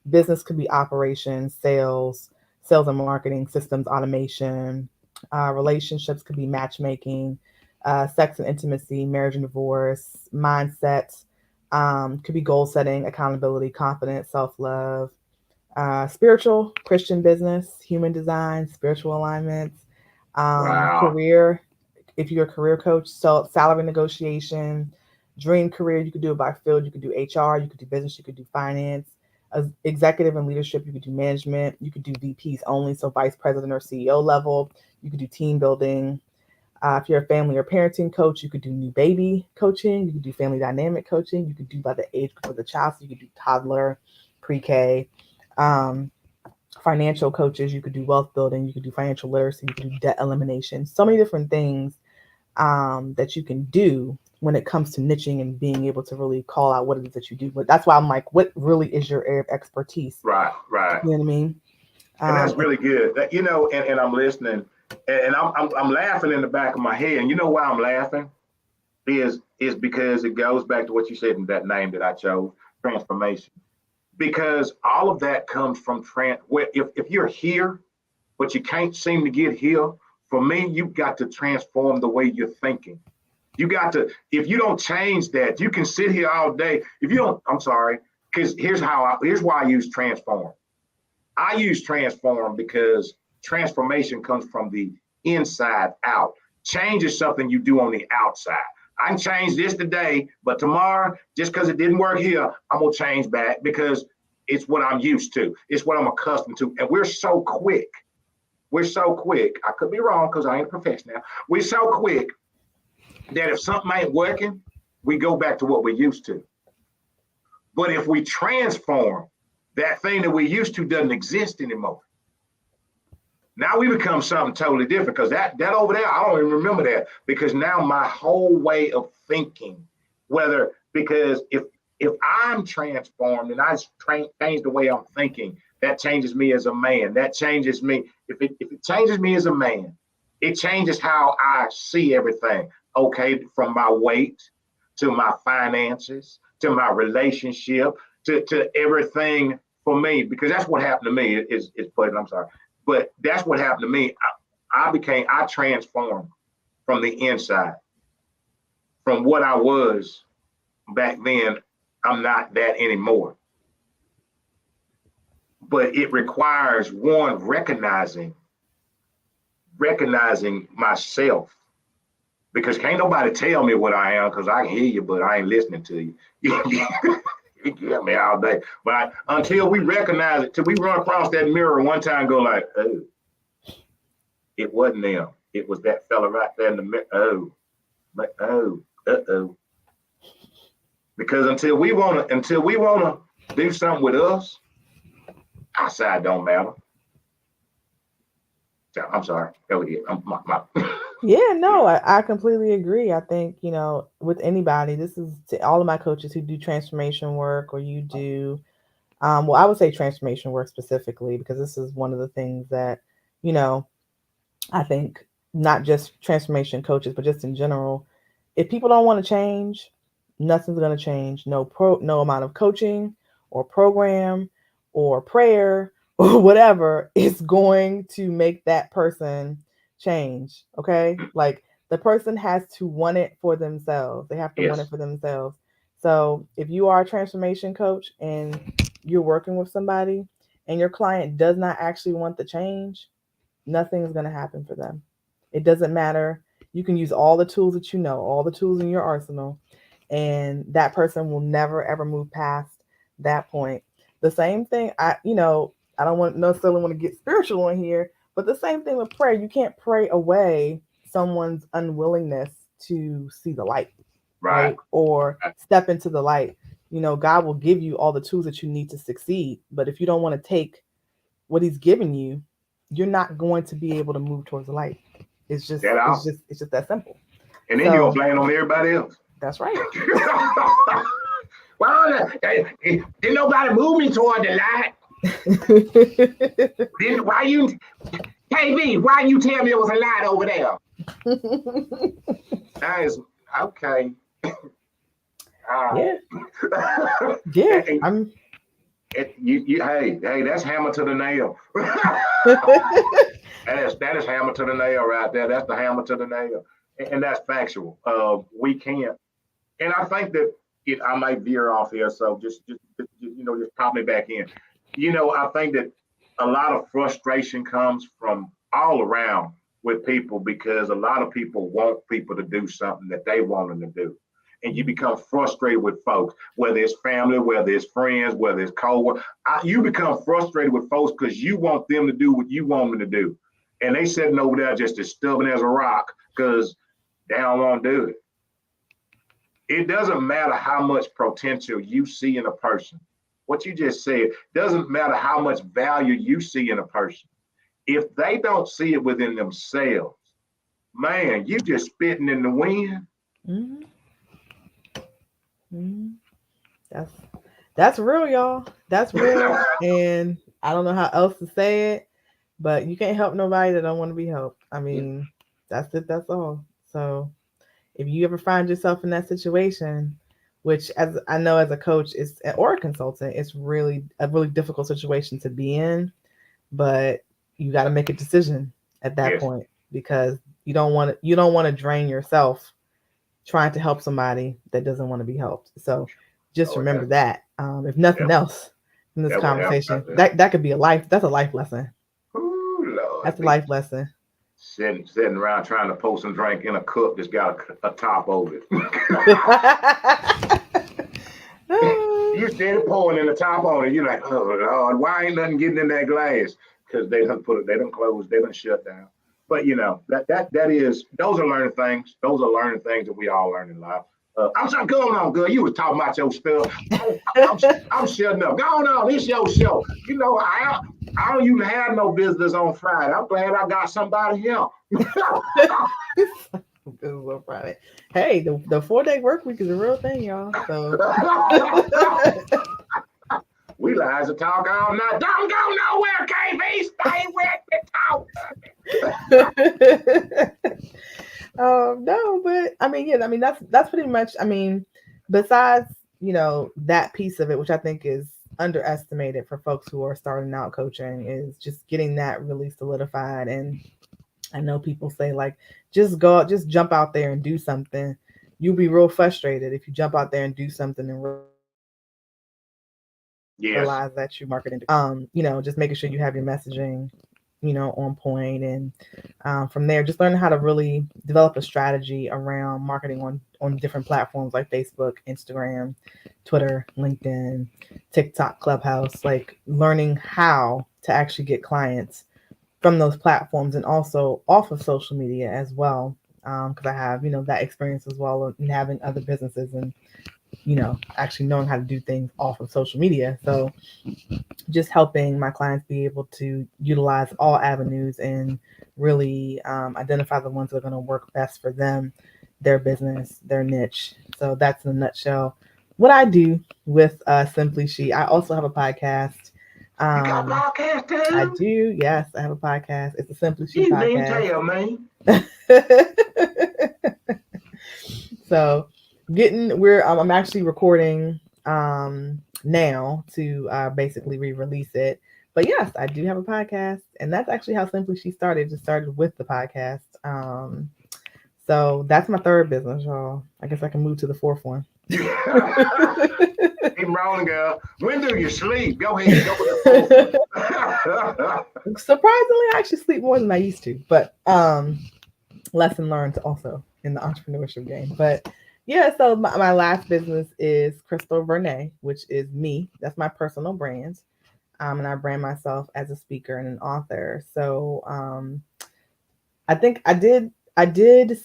Speaker 2: Business could be operations, sales and marketing, systems automation. Relationships could be matchmaking, sex and intimacy, marriage and divorce, mindset, could be goal setting, accountability, confidence, self-love. Spiritual, Christian business, human design, spiritual alignments. Career, if you're a career coach, so salary negotiation. Dream career, you could do it by field. You could do HR, you could do business, you could do finance. Executive and leadership, you could do management. You could do VPs only, so vice president or CEO level. You could do team building. If you're a family or parenting coach, you could do new baby coaching. You could do family dynamic coaching. You could do by the age group of the child. So you could do toddler, pre-K. Financial coaches, you could do wealth building. You could do financial literacy. You could do debt elimination. So many different things that you can do when it comes to niching and being able to really call out what it is that you do. But that's why I'm like, what really is your area of expertise?
Speaker 1: Right.
Speaker 2: You know what I mean?
Speaker 1: And that's really good. And I'm listening, and I'm laughing in the back of my head. And you know why I'm laughing? Is because it goes back to what you said in that name that I chose, transformation. Because all of that comes from if you're here, but you can't seem to get here, for me, you've got to transform the way you're thinking. You got to, if you don't change that, you can sit here all day. If you don't, I'm sorry, because here's why I use transform. I use transform because transformation comes from the inside out. Change is something you do on the outside. I can change this today, but tomorrow, just because it didn't work here, I'm going to change back because it's what I'm used to. It's what I'm accustomed to. And we're so quick. I could be wrong because I ain't a professional. We're so quick that if something ain't working, we go back to what we're used to. But if we transform, that thing that we used to doesn't exist anymore. Now we become something totally different because that over there, I don't even remember that because now my whole way of thinking, because if I'm transformed and I change the way I'm thinking, that changes me as a man. That changes me. If it changes me as a man, it changes how I see everything. Okay, from my weight to my finances to my relationship to everything for me, because that's what happened to me. Is pleasant. I'm sorry. But that's what happened to me. I transformed from the inside. From what I was back then, I'm not that anymore. But it requires one recognizing myself. Because can't nobody tell me what I am because I can hear you, but I ain't listening to you. You get me all day. But until we recognize it, till we run across that mirror one time and go like, oh, it wasn't them. It was that fella right there in the mirror. Oh, but uh-oh. Because until we wanna do something with us, outside don't matter. So, I'm sorry. Go ahead.
Speaker 2: Yeah, no, I completely agree. I think, with anybody, this is to all of my coaches who do transformation work or you do, well, I would say transformation work specifically, because this is one of the things that, I think not just transformation coaches, but just in general, if people don't want to change, nothing's going to change. No amount of coaching or program or prayer or whatever is going to make that person change. Okay. Like the person has to want it for themselves. They have to want it for themselves. So if you are a transformation coach and you're working with somebody and your client does not actually want the change, nothing is going to happen for them. It doesn't matter. You can use all the tools that all the tools in your arsenal, and that person will never ever move past that point. The same thing, I don't necessarily want to get spiritual in here, but the same thing with prayer. You can't pray away someone's unwillingness to see the light, right? Or step into the light. God will give you all the tools that you need to succeed, but if you don't want to take what he's giving you, you're not going to be able to move towards the light. It's just that simple.
Speaker 1: And then you're gonna blame on everybody else.
Speaker 2: That's right.
Speaker 1: Well, didn't nobody move me toward the light. Why you tell me it was a light over there? That is okay.
Speaker 2: Yeah.
Speaker 1: Hey, that's hammer to the nail. That is hammer to the nail right there. That's the hammer to the nail, and that's factual. We can't, and I think that I might veer off here. So just pop me back in. I think that a lot of frustration comes from all around with people because a lot of people want people to do something that they want them to do. And you become frustrated with folks, whether it's family, whether it's friends, whether it's co-workers. You become frustrated with folks because you want them to do what you want them to do. And they sitting over there just as stubborn as a rock because they don't want to do it. It doesn't matter how much potential you see in a person. What you just said, doesn't matter how much value you see in a person. If they don't see it within themselves, man, you just spitting in the wind.
Speaker 2: Mm-hmm. That's real, y'all. That's real. And I don't know how else to say it, but you can't help nobody that don't want to be helped. I mean, that's it. That's all. So if you ever find yourself in that situation, which as I know as a coach or a consultant, it's really a really difficult situation to be in, but you got to make a decision at that point because you don't want to drain yourself trying to help somebody that doesn't want to be helped. So just remember that. If nothing else in this conversation, that could be that's a life lesson.
Speaker 1: Ooh, Lord.
Speaker 2: That's a life lesson.
Speaker 1: Sitting around trying to pour some drink in a cup that's got a top over it. You steady pouring in the top on it. You're like, oh Lord, why ain't nothing getting in that glass? Because they done close, they done shut down. But that is, those are learning things. Those are learning things that we all learn in life. I'm sorry, go on, girl. You was talking about your stuff. I'm shutting up. Go on, it's your show. I don't even have no business on Friday. I'm glad I got somebody here.
Speaker 2: Business on Friday. Hey, the 4-day work week is a real thing, y'all. So
Speaker 1: we like to talk all night. Don't go nowhere, KB. Stay with the talk.
Speaker 2: No, but I mean, that's pretty much. I mean, besides that piece of it, which I think is underestimated for folks who are starting out coaching, is just getting that really solidified. And I know people say like, just jump out there and do something. You'll be real frustrated if you jump out there and do something and realize that you're marketing. Just making sure you have your messaging, on point, and from there, just learning how to really develop a strategy around marketing on different platforms like Facebook, Instagram, Twitter, LinkedIn, TikTok, Clubhouse. Like learning how to actually get clients from those platforms and also off of social media as well, because I have that experience as well in having other businesses and actually knowing how to do things off of social media. So just helping my clients be able to utilize all avenues and really identify the ones that are going to work best for them, their business, their niche. So that's in a nutshell what I do with Simply She. I also have a podcast.
Speaker 1: You got a podcast too?
Speaker 2: I do. Yes, I have a podcast. It's the Simply She podcast.
Speaker 1: You mean
Speaker 2: So I'm actually recording now to basically re-release it. But yes, I do have a podcast, and that's actually how Simply She started. Just started with the podcast. So that's my third business, y'all. I guess I can move to the fourth one.
Speaker 1: Keep rolling, girl. When do you sleep? Go ahead. Go with the
Speaker 2: Surprisingly, I actually sleep more than I used to, but lesson learned also in the entrepreneurship game. But yeah, so my last business is Krystal Vernee, which is me. That's my personal brand. And I brand myself as a speaker and an author. So I think I did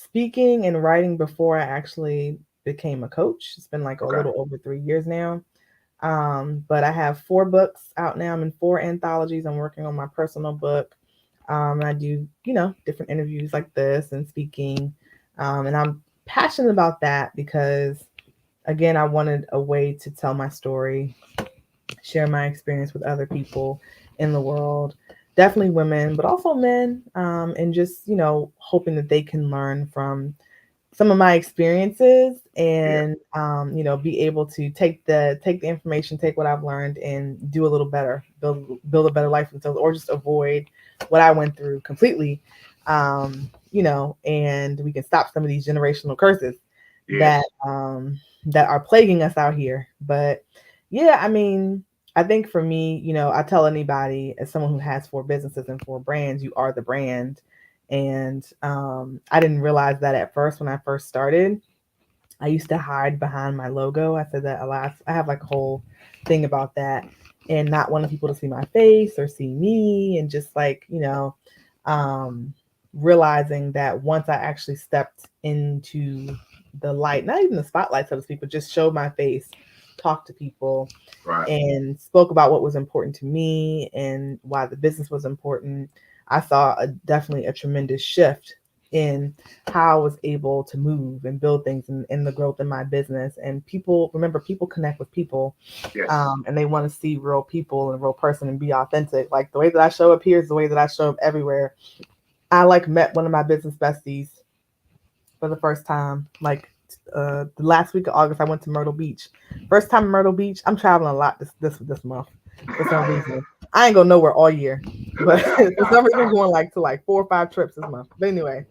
Speaker 2: speaking and writing before I actually became a coach. It's been like a little over 3 years now. But I have 4 books out now. I'm in 4 anthologies. I'm working on my personal book. I do, different interviews like this and speaking. And I'm passionate about that because, again, I wanted a way to tell my story, share my experience with other people in the world, definitely women, but also men, and just, hoping that they can learn from some of my experiences and, be able to take the information, take what I've learned and do a little better, build a better life for themselves, or just avoid what I went through completely. And we can stop some of these generational curses that are plaguing us out here. But yeah, I mean, I think for me, I tell anybody, as someone who has 4 businesses and 4 brands, you are the brand. And I didn't realize that at first when I first started. I used to hide behind my logo. I said that a lot. I have like a whole thing about that, and not wanting people to see my face or see me, and just like, realizing that once I actually stepped into the light, not even the spotlight, so to speak, but just showed my face, talked to people, and spoke about what was important to me and why the business was important, I saw definitely a tremendous shift in how I was able to move and build things in the growth in my business. And people connect with people, and they want to see real people and real person and be authentic. Like the way that I show up here is the way that I show up everywhere. I met one of my business besties for the first time, the last week of August. I went to Myrtle Beach. First time in Myrtle Beach. I'm traveling a lot this month for some reason. I ain't going nowhere all year, but for some reason I'm going to 4 or 5 trips this month. But anyway,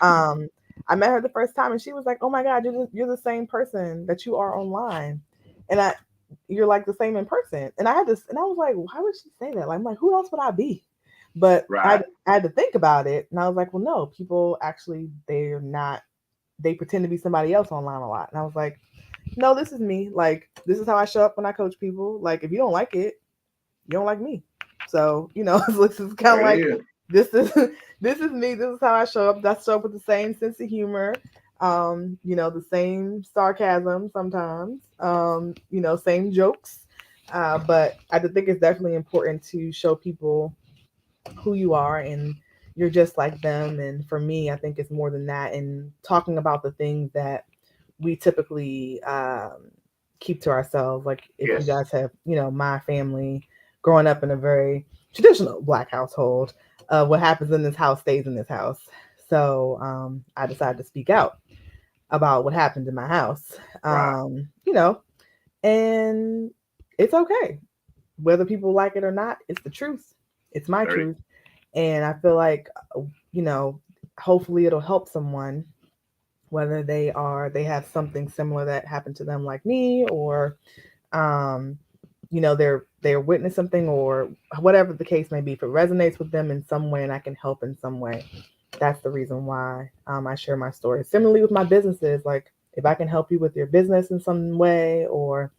Speaker 2: I met her the first time and she was like, "Oh my God, you're the same person that you are online." And you're like the same in person. And I was like, why would she say that? Like, I'm like, who else would I be? But
Speaker 1: Right.
Speaker 2: I had to think about it, and I was like, well, no, people actually, they're not, they pretend to be somebody else online a lot. And I was like, no, this is me. Like, this is how I show up when I coach people. Like, if you don't like it, you don't like me. So, this is kind of
Speaker 1: There it
Speaker 2: like,
Speaker 1: is.
Speaker 2: this is this is me. This is how I show up. I show up with the same sense of humor, the same sarcasm sometimes, same jokes. But I think it's definitely important to show people who you are, and you're just like them. And for me, I think it's more than that. And talking about the things that we typically keep to ourselves. Like if you
Speaker 1: Yes.
Speaker 2: guys have, my family growing up in a very traditional Black household, what happens in this house stays in this house. So I decided to speak out about what happened in my house.
Speaker 1: Right.
Speaker 2: And it's okay. Whether people like it or not, it's the truth. It's my
Speaker 1: There it is.
Speaker 2: truth. And I feel like, you know, hopefully it'll help someone, whether they have something similar that happened to them like me, or um, they're witness something, or whatever the case may be. If it resonates with them in some way and I can help in some way, that's the reason why I share my story. Similarly with my businesses, like if I can help you with your business in some way, or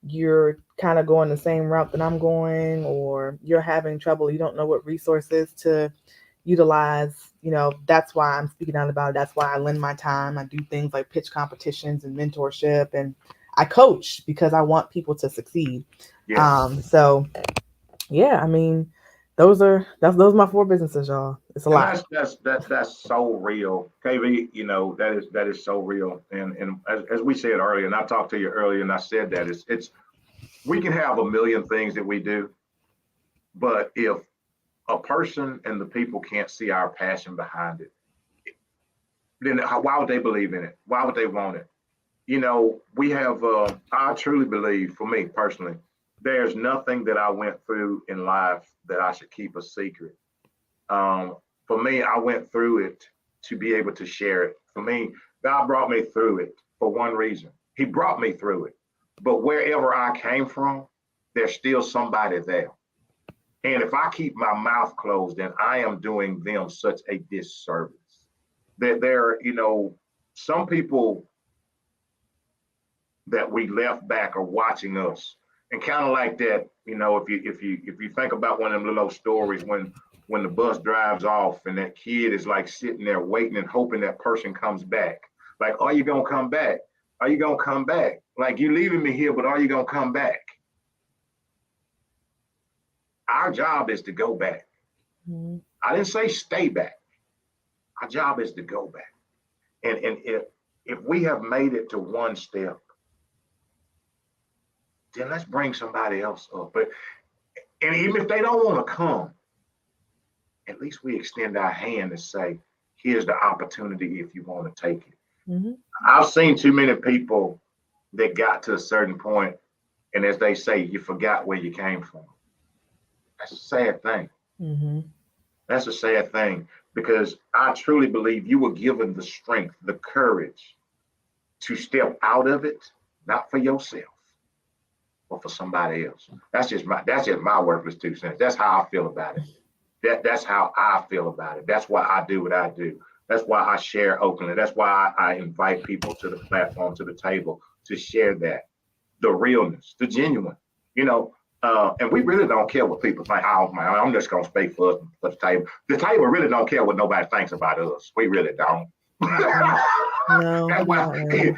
Speaker 2: you're kind of going the same route that I'm going, or you're having trouble, you don't know what resources to utilize, that's why I'm speaking out about it. That's why I lend my time. I do things like pitch competitions and mentorship, and I coach because I want people to succeed.
Speaker 1: Yes.
Speaker 2: So yeah, I mean, those are my four businesses, y'all. It's a
Speaker 1: And
Speaker 2: lot.
Speaker 1: that's so real, KB. That is so real. And as we said earlier, and I talked to you earlier, and I said that it's we can have a million things that we do, but if a person and the people can't see our passion behind it, then why would they believe in it? Why would they want it? We have. I truly believe, for me personally, there's nothing that I went through in life that I should keep a secret. Um, for me, I went through it to be able to share it. For me, God brought me through it for one reason. He brought me through it. But wherever I came from, there's still somebody there. And if I keep my mouth closed, then I am doing them such a disservice. That some people that we left back are watching us. And kind of like that, if you think about one of them little old stories when the bus drives off and that kid is like sitting there waiting and hoping that person comes back. Like, are you gonna come back? Are you gonna come back? Like, you leaving me here, but are you gonna come back? Our job is to go back.
Speaker 2: Mm-hmm.
Speaker 1: I didn't say stay back. Our job is to go back. And if we have made it to one step, then let's bring somebody else up. And even if they don't want to come, at least we extend our hand and say, here's the opportunity if you want to take it.
Speaker 2: Mm-hmm.
Speaker 1: I've seen too many people that got to a certain point, and as they say, you forgot where you came from. That's a sad thing.
Speaker 2: Mm-hmm.
Speaker 1: That's a sad thing, because I truly believe you were given the strength, the courage to step out of it, not for yourself, but for somebody else. That's just my worthless 2 cents. That's how I feel about it. That's how I feel about it. That's why I do what I do. That's why I share openly. That's why I invite people to the platform, to the table, to share that, the realness, the genuine. And we really don't care what people think. Oh man, I'm just gonna speak for the table. The table really don't care what nobody thinks about us. We really don't.
Speaker 2: No,
Speaker 1: That's why
Speaker 2: not really.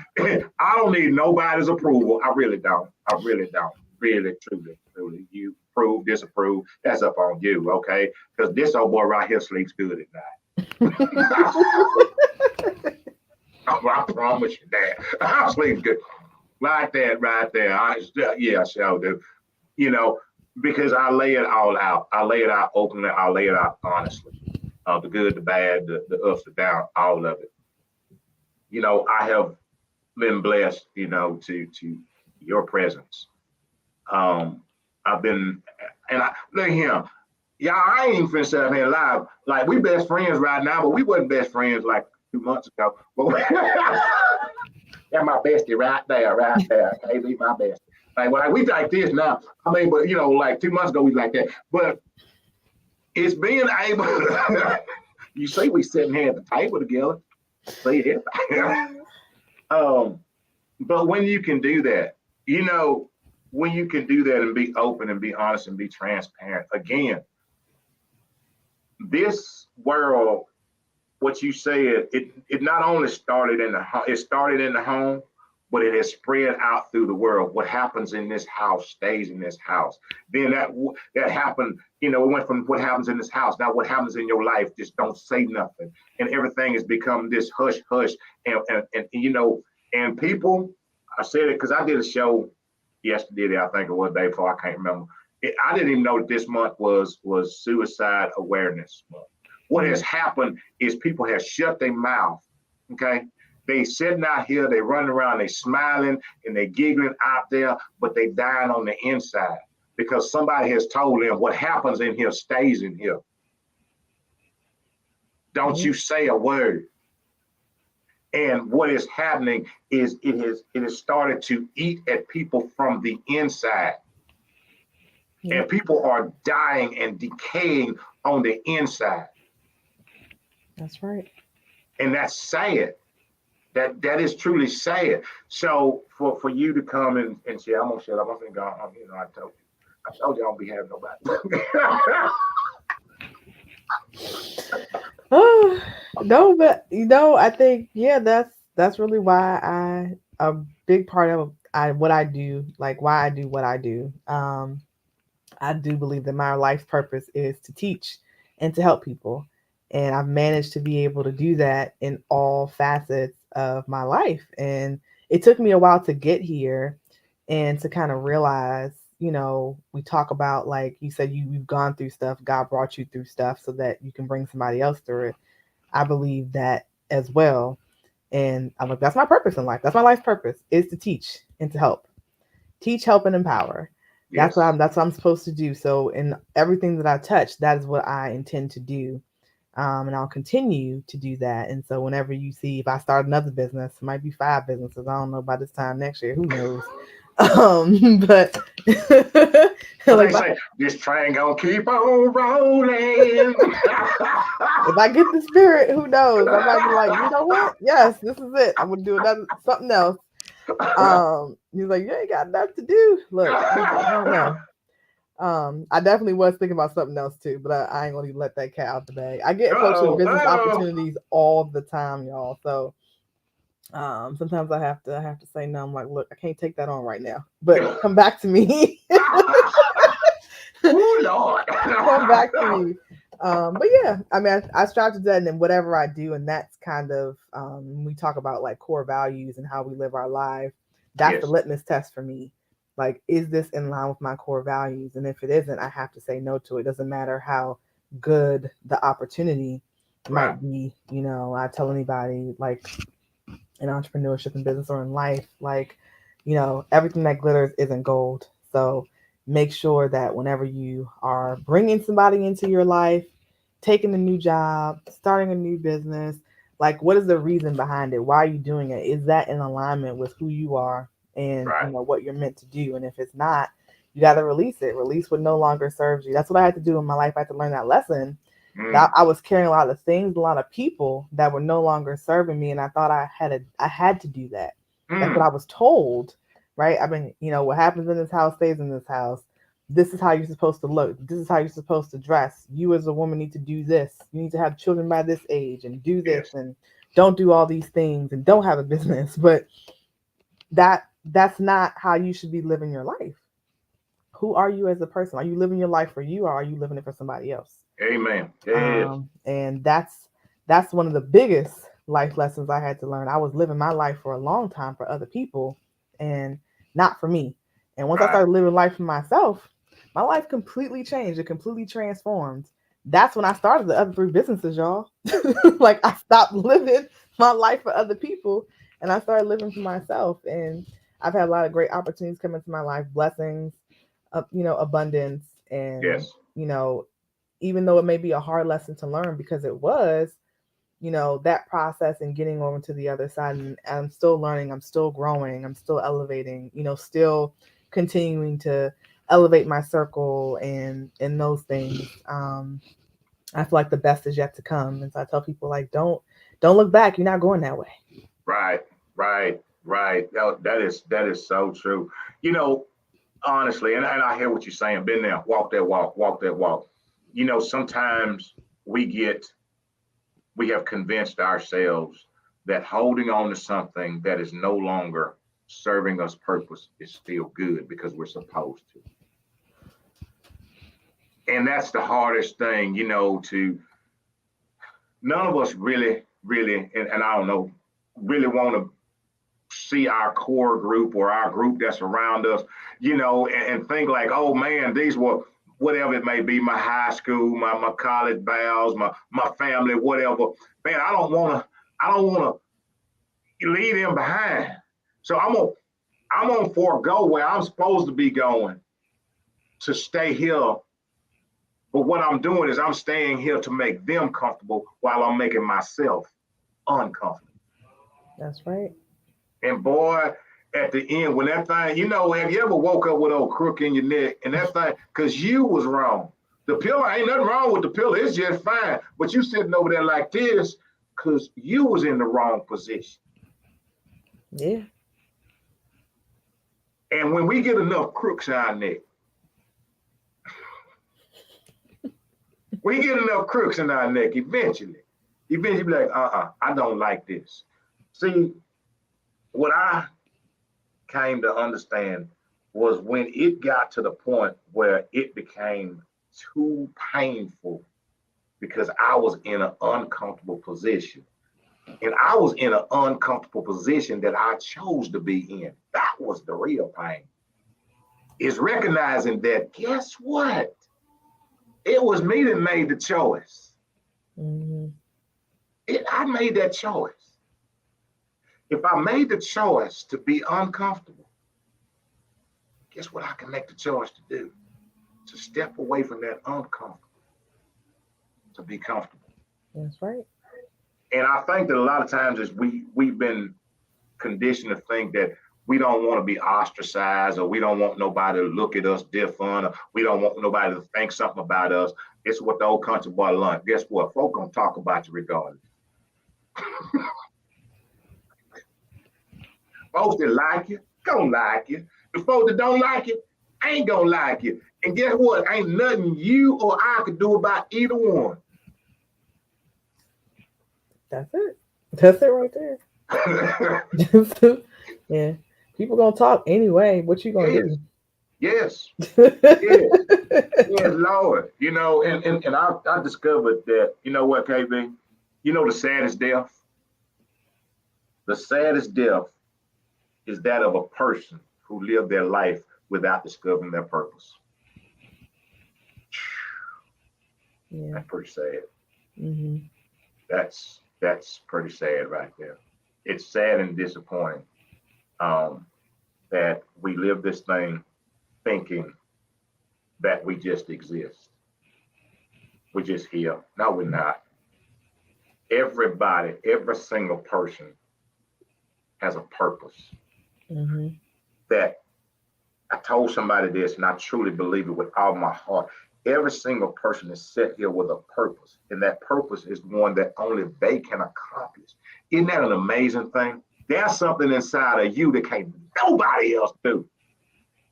Speaker 1: I don't need nobody's approval. I really don't. I really don't. Really, truly, truly. You approve, disapprove, that's up on you, okay? Because this old boy right here sleeps good at night. I promise you that. I sleep good. Like that right there. Yeah, I sure do. Because I lay it all out. I lay it out openly. I lay it out honestly. The good, the bad, the ups, the down, all of it. I have been blessed, to your presence. I've been, and look here, y'all, I ain't even finna sit up here live. Like, we best friends right now, but we wasn't best friends like 2 months ago. But that's my bestie right there, KB, my bestie. Like we like this now. I mean, but like 2 months ago we like that. But it's being able. You see, we sitting here at the table together. See it. But when you can do that, when you can do that and be open and be honest and be transparent, again, this world, what you said, it not only started in the home, but it has spread out through the world. What happens in this house stays in this house. Then that happened, it went from what happens in this house. Now what happens in your life, just don't say nothing. And everything has become this hush hush. And people, I said it because I did a show yesterday, I think it was the day before, I can't remember. I didn't even know that this month was Suicide Awareness Month. What has happened is people have shut their mouth, okay? They sitting out here, they running around, they smiling and they giggling out there, but they dying on the inside because somebody has told them what happens in here stays in here. Don't you say a word. And what is happening is it has started to eat at people from the inside. And people are dying and decaying on the inside.
Speaker 2: That's right.
Speaker 1: And that's sad. That is truly sad. So for you to come and say, I'm gonna shut up, I'm gonna go, I told you I don't be having nobody.
Speaker 2: Oh no, but I think that's really why a big part of what I do, like why I do what I do. I do believe that my life's purpose is to teach and to help people. And I've managed to be able to do that in all facets of my life. And it took me a while to get here and to kind of realize, we talk about, like you said, you've gone through stuff, God brought you through stuff so that you can bring somebody else through it. I believe that as well. And I'm like, that's my purpose in life. That's my life's purpose, is to teach and to help. Teach, help, and empower.
Speaker 1: Yes.
Speaker 2: That's what I'm supposed to do. So in everything that I touch, that is what I intend to do. And I'll continue to do that. And so whenever you see, if I start another business, it might be 5 businesses. I don't know, by this time next year, who knows? But
Speaker 1: like, say, this train gonna keep on rolling.
Speaker 2: If I get the spirit, who knows? I might be like, you know what? Yes, this is it. I'm gonna do something else. He's like, you ain't got nothing to do. Look, I don't know. I definitely was thinking about something else too, but I ain't gonna even let that cat out the bag. I get approached with business opportunities all the time, y'all. So sometimes I have to say no. I'm like, look, I can't take that on right now, but come back to me.
Speaker 1: Oh Lord,
Speaker 2: come back to me. But yeah, I mean, I strive to do that in whatever I do, and that's kind of we talk about like core values and how we live our life. That's the litmus test for me. Like, is this in line with my core values? And if it isn't, I have to say no to it. It doesn't matter how good the opportunity might be. I tell anybody, like in entrepreneurship and business or in life, like, everything that glitters isn't gold. So make sure that whenever you are bringing somebody into your life, taking a new job, starting a new business, like, what is the reason behind it? Why are you doing it? Is that in alignment with who you are and what you're meant to do? And if it's not, you got to release it. Release what no longer serves you. That's what I had to do in my life. I had to learn that lesson. That I was carrying a lot of things, a lot of people that were no longer serving me, and I thought I had to do that. That's what I was told, right? I mean, what happens in this house stays in this house. This is how you're supposed to look. This is how you're supposed to dress. You as a woman need to do this. You need to have children by this age and do this and don't do all these things and don't have a business. But that's not how you should be living your life. Who are you as a person? Are you living your life for you, or are you living it for somebody else?
Speaker 1: Amen.
Speaker 2: And that's one of the biggest life lessons I had to learn. I was living my life for a long time for other people and not for me. And once I started living life for myself, my life completely changed. It completely transformed. That's when I started the other 3 businesses, y'all. Like, I stopped living my life for other people and I started living for myself. And I've had a lot of great opportunities come into my life, blessings, abundance. And, even though it may be a hard lesson to learn, because it was, that process and getting over to the other side, and I'm still learning, I'm still growing, I'm still elevating, still continuing to elevate my circle and those things. I feel like the best is yet to come. And so I tell people, like, don't look back. You're not going that way.
Speaker 1: Right, right, right. That is so true. You know, honestly, and I hear what you're saying. Been there, walk that walk, walk that walk. You know, sometimes we have convinced ourselves that holding on to something that is no longer serving us purpose is still good because we're supposed to. And that's the hardest thing, you know, to none of us really, and I don't know, really want to see our core group or our group that's around us, you know, and think like, oh man, these were whatever it may be, my high school, my college vows, my family, whatever. Man, I don't want to leave them behind. So I'm gonna forego where I'm supposed to be going to stay here. But what I'm doing is I'm staying here to make them comfortable while I'm making myself uncomfortable.
Speaker 2: That's right.
Speaker 1: And boy, at the end, when that thing, you know, have you ever woke up with a crook in your neck and that thing, because you was wrong. The pillow, ain't nothing wrong with the pillow. It's just fine. But you sitting over there like this because you was in the wrong position.
Speaker 2: Yeah.
Speaker 1: And when we get enough crooks in our neck, we get enough crooks in our neck eventually be like, I don't like this. See, what I came to understand was when it got to the point where it became too painful because I was in an uncomfortable position. And I was in an uncomfortable position that I chose to be in. That was the real pain. Is recognizing that, guess what? It was me that made the choice.
Speaker 2: Mm-hmm.
Speaker 1: I made that choice. If I made the choice to be uncomfortable, guess what I can make the choice to do? To step away from that uncomfortable, to be comfortable.
Speaker 2: That's right.
Speaker 1: And I think that a lot of times is we've been conditioned to think that we don't want to be ostracized, or we don't want nobody to look at us different, or we don't want nobody to think something about us. It's what the old country boy learned. Guess what? Folk gonna talk about you regardless. Folks that like you, gonna like you. The folks that don't like you, ain't gonna like you. And guess what? Ain't nothing you or I could do about either one.
Speaker 2: That's it. That's it right there. Yeah. People gonna talk anyway. What you gonna do?
Speaker 1: Yes. Yes, Lord. You know, and I discovered that, you know what, KB? You know the saddest death? The saddest death is that of a person who lived their life without discovering their purpose.
Speaker 2: Yeah.
Speaker 1: That's pretty sad.
Speaker 2: Mm-hmm.
Speaker 1: That's pretty sad right there. It's sad and disappointing that we live this thing thinking that we just exist. We're just here. No, we're not. Everybody, every single person has a purpose.
Speaker 2: Mm-hmm.
Speaker 1: That I told somebody this, and I truly believe it with all my heart. Every single person is set here with a purpose, and that purpose is one that only they can accomplish. Isn't that an amazing thing? There's something inside of you that can't nobody else do.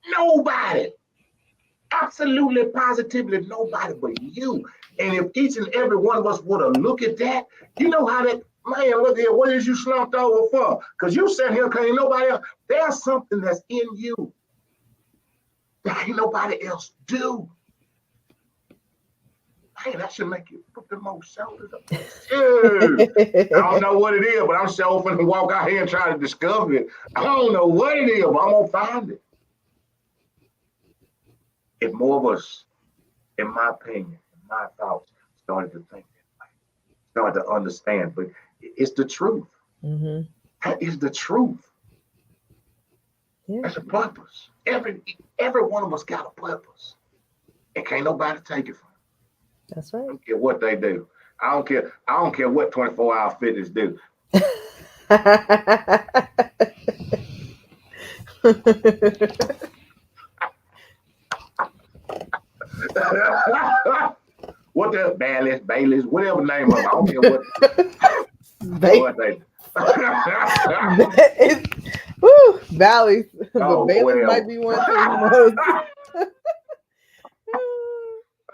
Speaker 1: Nobody. Absolutely, positively nobody but you. And if each and every one of us were to look at that, you know how that, man, look here, what is you slumped over for? Because you sat here, can't nobody else. There's something that's in you that ain't nobody else do. Man, that should make you put the most shoulders up. I don't know what it is, but I'm sure finna walk out here and try to discover it. I don't know what it is, but I'm gonna find it. If more of us, in my opinion, in my thoughts, started to think that way, started to understand, but it's the truth.
Speaker 2: Mm-hmm.
Speaker 1: That is the truth.
Speaker 2: Yeah.
Speaker 1: That's a purpose. Every one of us got a purpose, and can't nobody take it from them.
Speaker 2: That's right.
Speaker 1: I don't care what they do. I don't care what 24-hour fitness do. What the Bailey's, whatever name of it. I don't care what. What they.
Speaker 2: Valleys, but
Speaker 1: Oh
Speaker 2: Bailey's
Speaker 1: well.
Speaker 2: might be one too. Who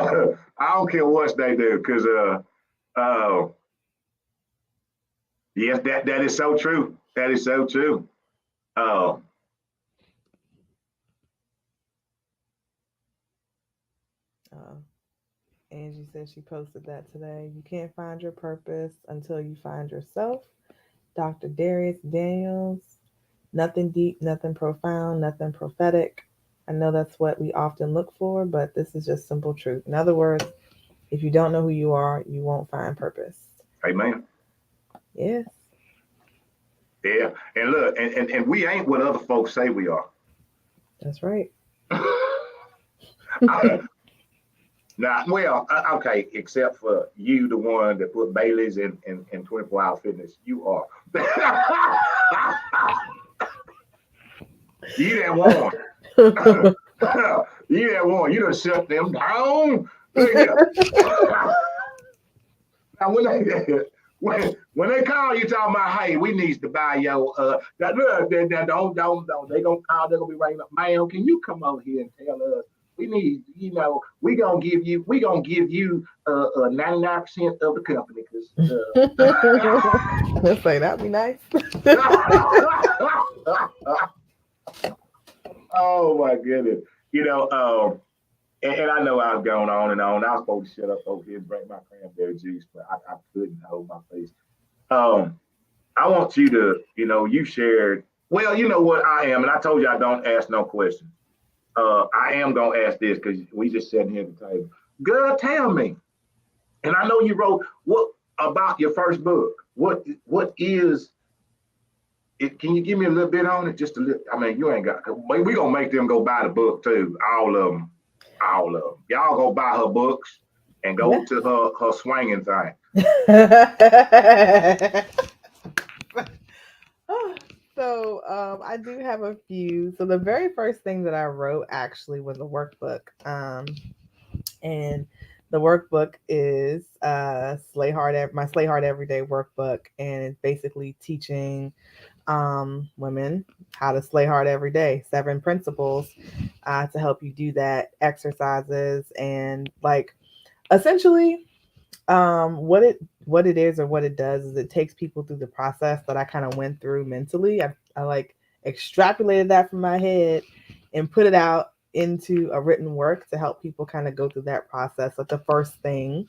Speaker 2: knows?
Speaker 1: I don't care what they do, because uh, yes, that is so true. That is so true. Uh,
Speaker 2: Angie said she posted that today. You can't find your purpose until you find yourself. Dr. Darius Daniels. Nothing deep, nothing profound, nothing prophetic. I know that's what we often look for, but this is just simple truth. In other words, if you don't know who you are, you won't find purpose.
Speaker 1: Amen.
Speaker 2: Yes.
Speaker 1: Yeah. And look, and we ain't what other folks say we are.
Speaker 2: That's right.
Speaker 1: Now, well, okay, except for you, the one that put Bailey's in 24-hour fitness. You are. You that one. You that one. You done shut them down. Now, when they call you talking about, hey, we need to buy your that look, they don't they gonna call, they're gonna be ringing up, man, can you come over here and tell us we need, we gonna give you 99% of the company, because
Speaker 2: let's say that'd be nice.
Speaker 1: Oh my goodness. And I know I've gone on and on. I was supposed to shut up over here and drink my cranberry juice, but I couldn't hold my face. I want you to, you shared, well, you know what I am, and I told you I don't ask no questions. I am going to ask this because we just sitting here at the table. Girl, tell me. And I know you wrote what about your first book. What is it? Can you give me a little bit on it? Just a little. I mean, you ain't got. We're going to make them go buy the book too. All of them. Y'all go buy her books and go to her swinging thing.
Speaker 2: So I do have a few. So the very first thing that I wrote actually was a workbook. And the workbook is my Slay Hard Everyday workbook, and it's basically teaching women how to slay hard every day. 7 principles to help you do that. Exercises, and like essentially what it is or what it does is it takes people through the process that I kind of went through mentally. I like extrapolated that from my head and put it out into a written work to help people kind of go through that process. Like the first thing,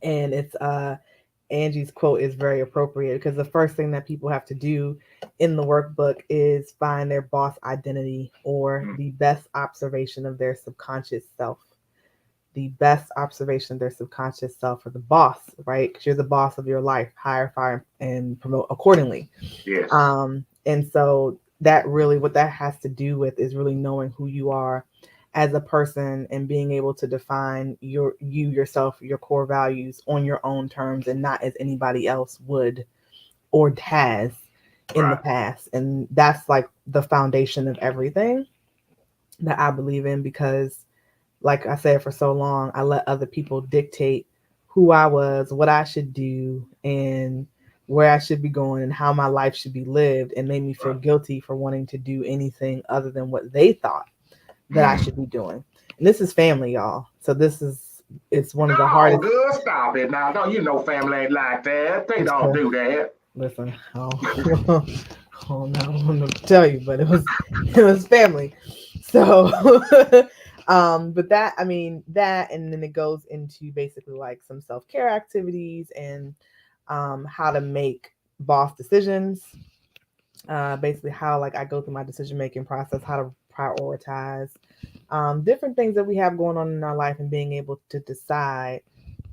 Speaker 2: and it's Angie's quote is very appropriate, because the first thing that people have to do in the workbook is find their boss identity, or the best observation of their subconscious self. The best observation of their subconscious self, or the boss, right? Because you're the boss of your life. Hire, fire, and promote accordingly.
Speaker 1: Yes.
Speaker 2: And so that really, what that has to do with is really knowing who you are as a person and being able to define yourself, your core values on your own terms, and not as anybody else would or has in the past. And that's like the foundation of everything that I believe in, because like I said, for so long, I let other people dictate who I was, what I should do, and where I should be going, and how my life should be lived, and made me feel guilty for wanting to do anything other than what they thought that I should be doing. And this is family, y'all. So it's one of the hardest.
Speaker 1: Good, stop it now. No, family ain't like that. They don't do that.
Speaker 2: Listen, no, I don't know to tell you, but it was family. So but that, and then it goes into basically like some self-care activities, and how to make boss decisions. Basically how like I go through my decision-making process, how to prioritize different things that we have going on in our life, and being able to decide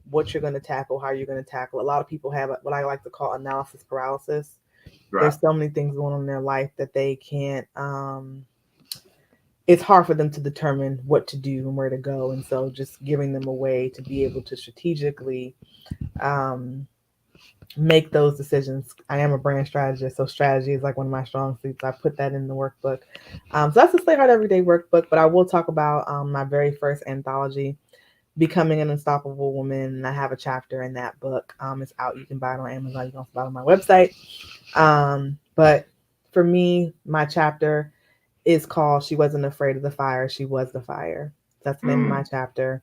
Speaker 2: what you're going to tackle, how you're going to tackle. A lot of people have what I like to call analysis paralysis. There's so many things going on in their life that they can't it's hard for them to determine what to do and where to go. And so just giving them a way to be able to strategically make those decisions. I am a brand strategist, so strategy is like one of my strong suits. I put that in the workbook. So that's the Stay Hard Everyday workbook, but I will talk about my very first anthology, Becoming an Unstoppable Woman. And I have a chapter in that book. It's out. You can buy it on Amazon. You can also buy it on my website. But for me, my chapter is called She Wasn't Afraid of the Fire. She Was the Fire. That's the name of my chapter.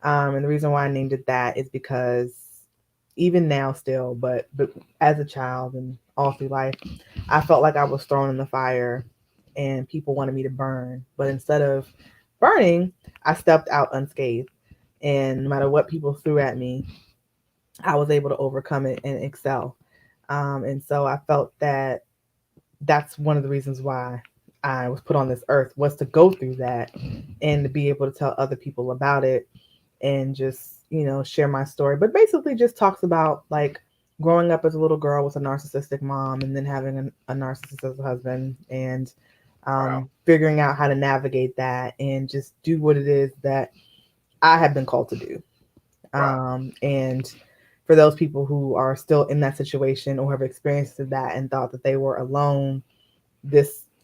Speaker 2: And the reason why I named it that is because even now still, but as a child and all through life, I felt like I was thrown in the fire and people wanted me to burn. But instead of burning, I stepped out unscathed. And no matter what people threw at me, I was able to overcome it and excel. And so I felt that that's one of the reasons why I was put on this earth, was to go through that and to be able to tell other people about it and just, share my story. But basically just talks about like growing up as a little girl with a narcissistic mom and then having a narcissistic husband and figuring out how to navigate that and just do what it is that I have been called to do. And for those people who are still in that situation or have experienced that and thought that they were alone,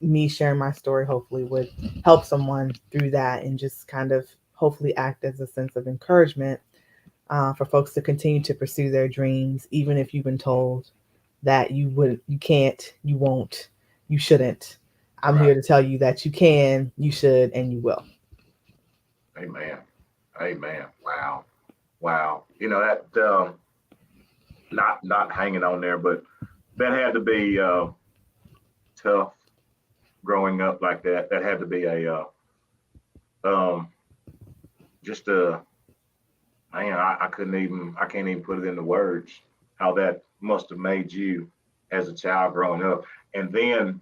Speaker 2: me sharing my story hopefully would help someone through that and just kind of hopefully act as a sense of encouragement for folks to continue to pursue their dreams, even if you've been told that you can't, you won't, you shouldn't. I'm here to tell you that you can, you should, and you will.
Speaker 1: Amen. Amen. Wow. Wow. That not hanging on there, but that had to be tough growing up like that. That had to be a just a man. I can't even put it into words how that must have made you as a child growing up, and then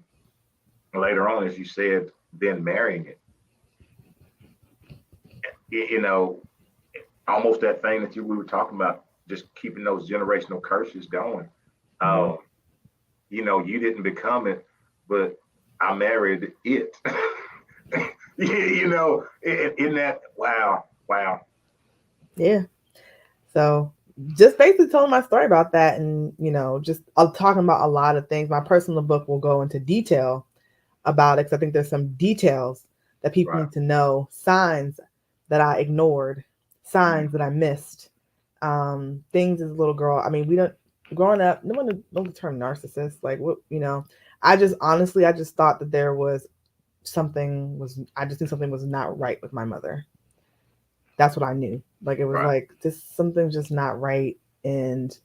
Speaker 1: later on, as you said, then marrying it. Almost that thing that we were talking about, just keeping those generational curses going. You didn't become it, but I married it. In that, wow.
Speaker 2: Yeah. So just basically telling my story about that and, just talking about a lot of things. My personal book will go into detail about it because I think there's some details that people need to know, signs that I ignored, signs that I missed, things as a little girl. I mean, growing up, no one knows the term narcissist. Like, what, I just thought that there was I just knew something was not right with my mother. That's what I knew. Like, it was like, just something's just not right. And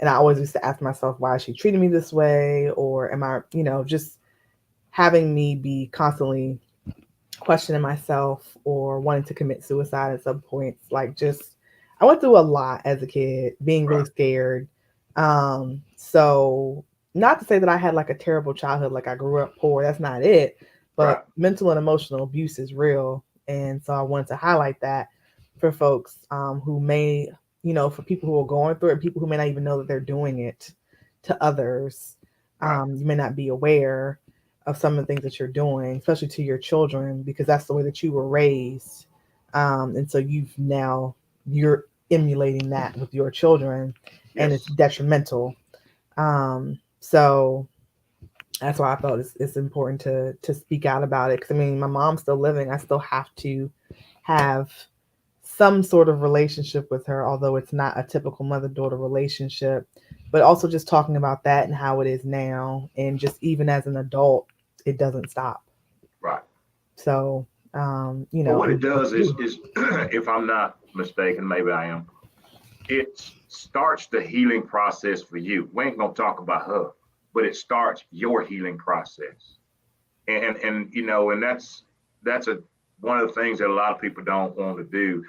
Speaker 2: I always used to ask myself, why is she treating me this way? Or am I, just having me be constantly questioning myself or wanting to commit suicide at some points. Like, I went through a lot as a kid, being really scared. So not to say that I had like a terrible childhood, like I grew up poor, that's not it, but mental and emotional abuse is real. And so I wanted to highlight that for folks who may, for people who are going through it, people who may not even know that they're doing it to others. You may not be aware of some of the things that you're doing, especially to your children, because that's the way that you were raised. And so you're emulating that with your children, and it's detrimental. So that's why I felt it's important to speak out about it. Because I mean, my mom's still living. I still have to have some sort of relationship with her, although it's not a typical mother-daughter relationship. But also just talking about that and how it is now, and just even as an adult, it doesn't stop.
Speaker 1: Right.
Speaker 2: So,
Speaker 1: what it does is if I'm not mistaken, maybe I am, it starts the healing process for you. We ain't gonna talk about her, but it starts your healing process. And that's one of the things that a lot of people don't want to do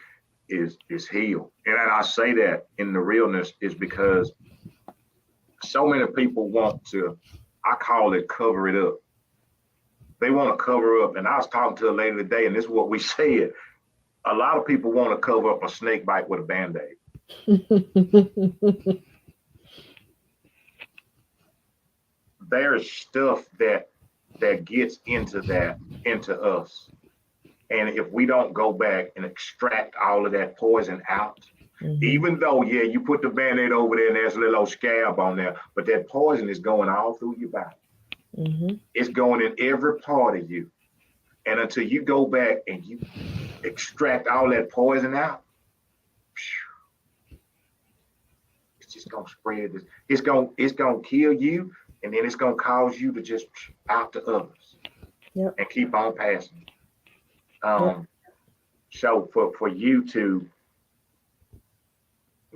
Speaker 1: is heal. And I say that in the realness is because so many people want to, I call it cover it up. They want to cover up. And I was talking to a lady today, and this is what we said. A lot of people want to cover up a snake bite with a Band-Aid. There's stuff that gets into us. And if we don't go back and extract all of that poison out, Even though, yeah, you put the Band-Aid over there and there's a little old scab on there, but that poison is going all through your body. It's going in every part of you. And until you go back and you extract all that poison out, it's just gonna spread this. It's gonna kill you, and then it's gonna cause you to just out to others and keep on passing. So for you to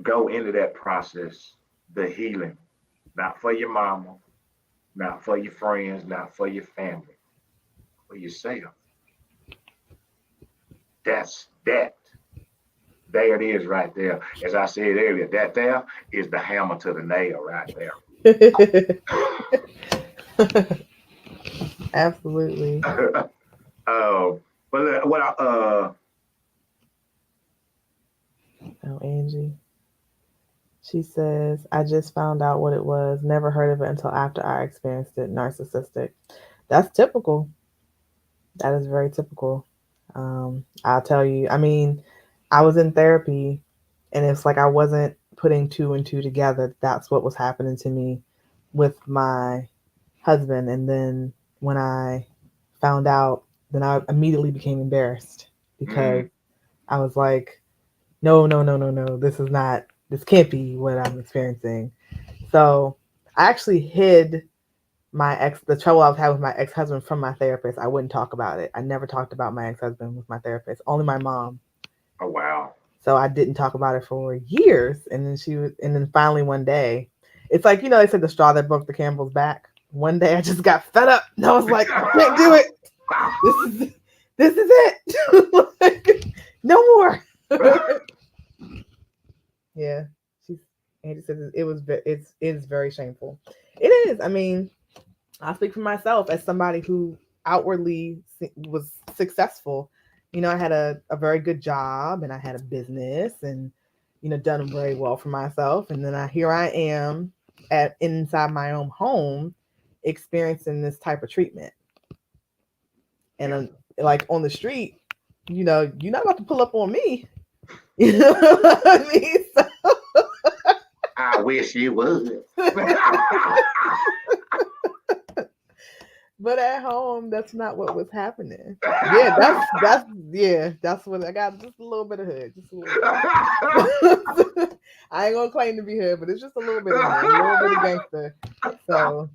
Speaker 1: go into that process, the healing, not for your mama, not for your friends, not for your family, for yourself. That's that. There it is right there. As I said earlier, that there is the hammer to the nail right there.
Speaker 2: Absolutely.
Speaker 1: But what
Speaker 2: Oh, Angie. She says, I just found out what it was. Never heard of it until after I experienced it. Narcissistic. That's typical. That is very typical. I'll tell you. I mean, I was in therapy, and it's like I wasn't putting two and two together. That's what was happening to me with my husband. And then when I found out, then I immediately became embarrassed because I was like, no, this can't be what I'm experiencing. So I actually hid the trouble I was having with my ex-husband from my therapist. I wouldn't talk about it. I never talked about my ex-husband with my therapist, only my mom.
Speaker 1: Oh, wow.
Speaker 2: So I didn't talk about it for years. And then finally one day, it's like, they said the straw that broke the camel's back. One day I just got fed up and I was like, I can't do it. This is it. Like, no more. Yeah. Angie said it is very shameful. It is. I mean, I'll speak for myself as somebody who outwardly was successful. I had a very good job and I had a business and, done very well for myself. And then here I am inside my own home experiencing this type of treatment. And like on the street, you're not about to pull up on me. You know what I mean? So,
Speaker 1: I wish you would.
Speaker 2: But at home, that's not what was happening. Yeah, that's what I got. Just a little bit of hood, just a little bit. I ain't gonna claim to be hood, but it's just a little bit of hood, a little bit of gangster. So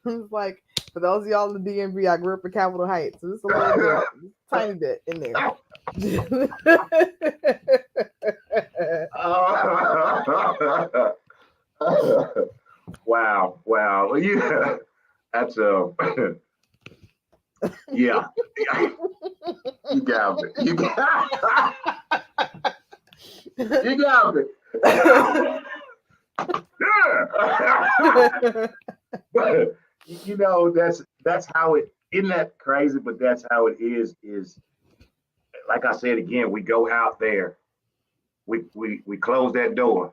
Speaker 2: it's like for those of y'all in the DMV, I grew up in Capitol Heights, so just a little bit, tiny bit in there.
Speaker 1: Wow. Yeah, that's yeah. You got me. You got me. Yeah. That's how it. Isn't that crazy? But that's how it is. Is like I said again. We go out there. We close that door.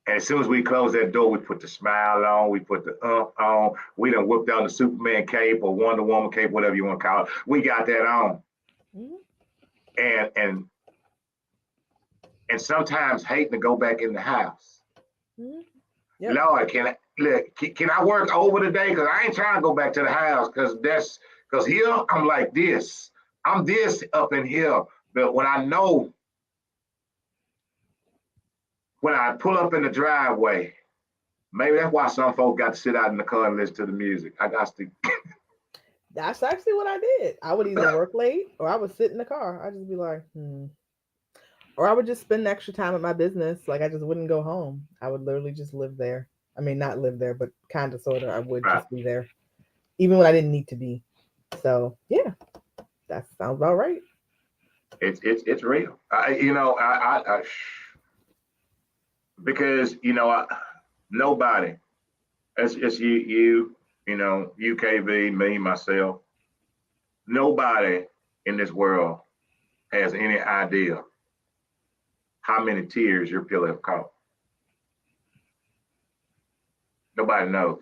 Speaker 1: And as soon as we close that door, we put the smile on, we put the on. We done whipped out the Superman cape or Wonder Woman cape, whatever you want to call it. We got that on. And sometimes hating to go back in the house. Yep. Lord, can I work over today? Because I ain't trying to go back to the house because here I'm like this. I'm this up in here. But when I know when I pull up in the driveway, maybe that's why some folks got to sit out in the car and listen to the music. I got to.
Speaker 2: That's actually what I did. I would either work late or I would sit in the car. I'd just be like, Or I would just spend extra time at my business. Like I just wouldn't go home. I would literally just live there. I mean, not live there, but kind of, sort of. I would just be there, even when I didn't need to be. So yeah, that sounds about right.
Speaker 1: It's real. Because nobody, it's you, UKV, me, myself. Nobody in this world has any idea how many tears your pillow have caught. Nobody knows.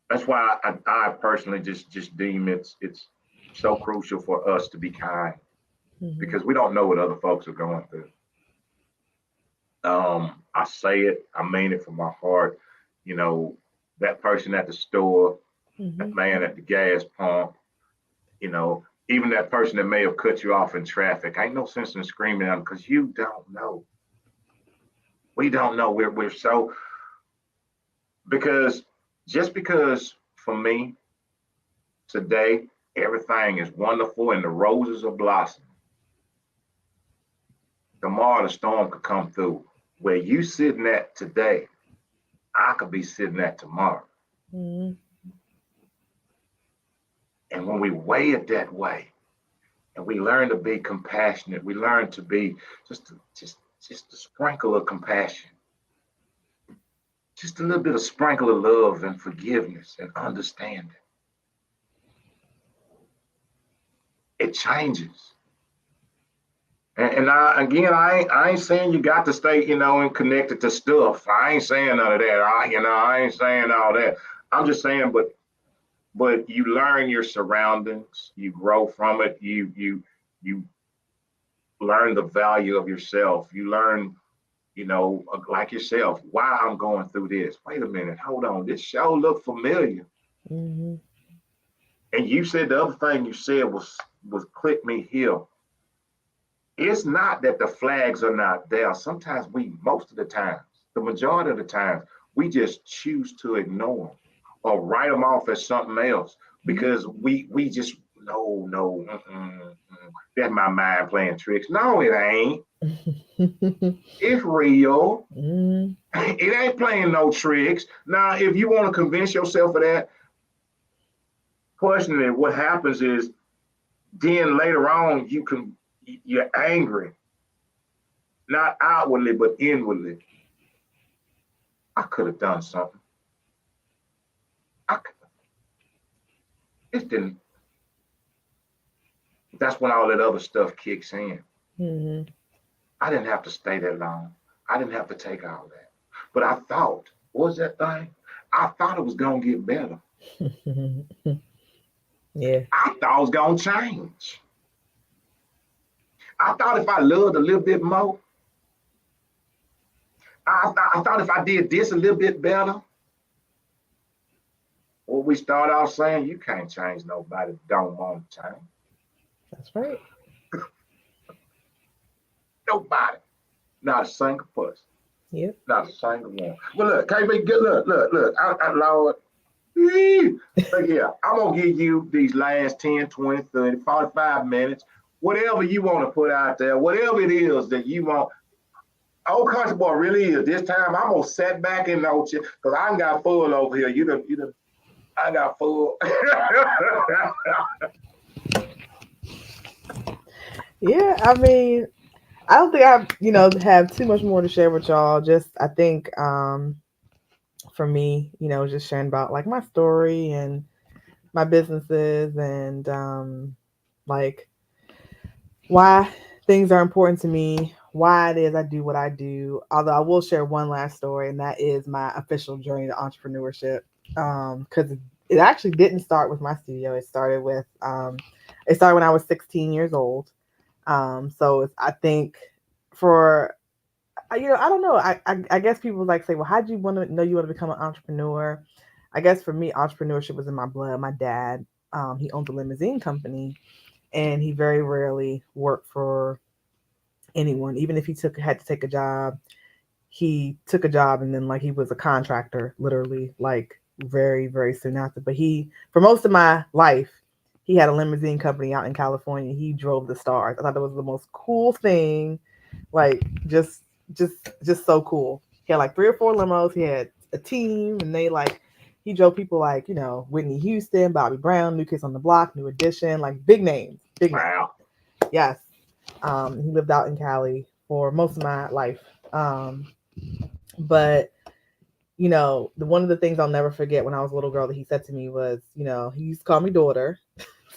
Speaker 1: That's why I personally just deem it's so crucial for us to be kind
Speaker 2: Mm-hmm.
Speaker 1: because we don't know what other folks are going through. I say it, I mean it from my heart. You know, that person at the store, that
Speaker 2: Mm-hmm.
Speaker 1: man at the gas pump, you know, even that person that may have cut you off in traffic. Ain't no sense in screaming at them because you don't know. We don't know. We're so because just because for me today everything is wonderful and the roses are blossoming. Tomorrow the storm could come through. Where you sitting at today, I could be sitting at tomorrow.
Speaker 2: Mm-hmm.
Speaker 1: And when we weigh it that way, and we learn to be compassionate, we learn to be just a sprinkle of compassion, just a little bit of sprinkle of love and forgiveness and understanding. It changes. And I ain't saying you got to stay, and connected to stuff. I ain't saying none of that. I ain't saying all that. I'm just saying, but you learn your surroundings, you grow from it, you learn the value of yourself. You learn, like yourself, why I'm going through this. Wait a minute, hold on, this show look familiar.
Speaker 2: Mm-hmm.
Speaker 1: And you said the other thing you said was click me here. It's not that the flags are not there. Sometimes most of the times, the majority of the times, we just choose to ignore them or write them off as something else because we just no, that's my mind playing tricks. No, it ain't. It's real.
Speaker 2: Mm-hmm.
Speaker 1: It ain't playing no tricks. Now, if you want to convince yourself of that, questioning it, what happens is then later on you're angry, not outwardly but inwardly. I could have done something. I could, it didn't. That's when all that other stuff kicks in.
Speaker 2: Mm-hmm.
Speaker 1: I didn't have to stay that long. I didn't have to take all that. But I thought, what was that thing? I thought it was gonna get better.
Speaker 2: Yeah.
Speaker 1: I thought it was gonna change. I thought if I loved a little bit more, I thought if I did this a little bit better, what we start off saying, you can't change nobody that don't want to change.
Speaker 2: That's right.
Speaker 1: Nobody. Not a single person.
Speaker 2: Yep.
Speaker 1: Not a single one. Well, look, can't be good. Look. Lord, look here. I'm going to give you these last 10, 20, 30, 45 minutes, whatever you want to put out there, whatever it is that you want. Old Country Boy really is. This time I'm going to sit back and note you because I got full over here. I got full.
Speaker 2: Yeah. I mean, I don't think I, have too much more to share with y'all. Just I think for me, just sharing about like my story and my businesses and like why things are important to me, why it is I do what I do. Although I will share one last story, and that is my official journey to entrepreneurship. Because it actually didn't start with my studio. It started when I was 16 years old. I think for I don't know. I guess people like say, well, how do you want to know you want to become an entrepreneur? I guess for me, entrepreneurship was in my blood. My dad, he owned a limousine company, and he very rarely worked for anyone. Even if he had to take a job, he took a job and then like he was a contractor, literally, like very very soon after. But for most of my life, he had a limousine company out in California. He drove the stars. I thought that was the most cool thing, like just so cool. He had like 3 or 4 limos. He had a team, and he drove people like Whitney Houston, Bobby Brown, New Kids on the Block, New Edition, like big names, big names.
Speaker 1: Wow.
Speaker 2: Yes. He lived out in Cali for most of my life. But one of the things I'll never forget when I was a little girl that he said to me was, he used to call me daughter.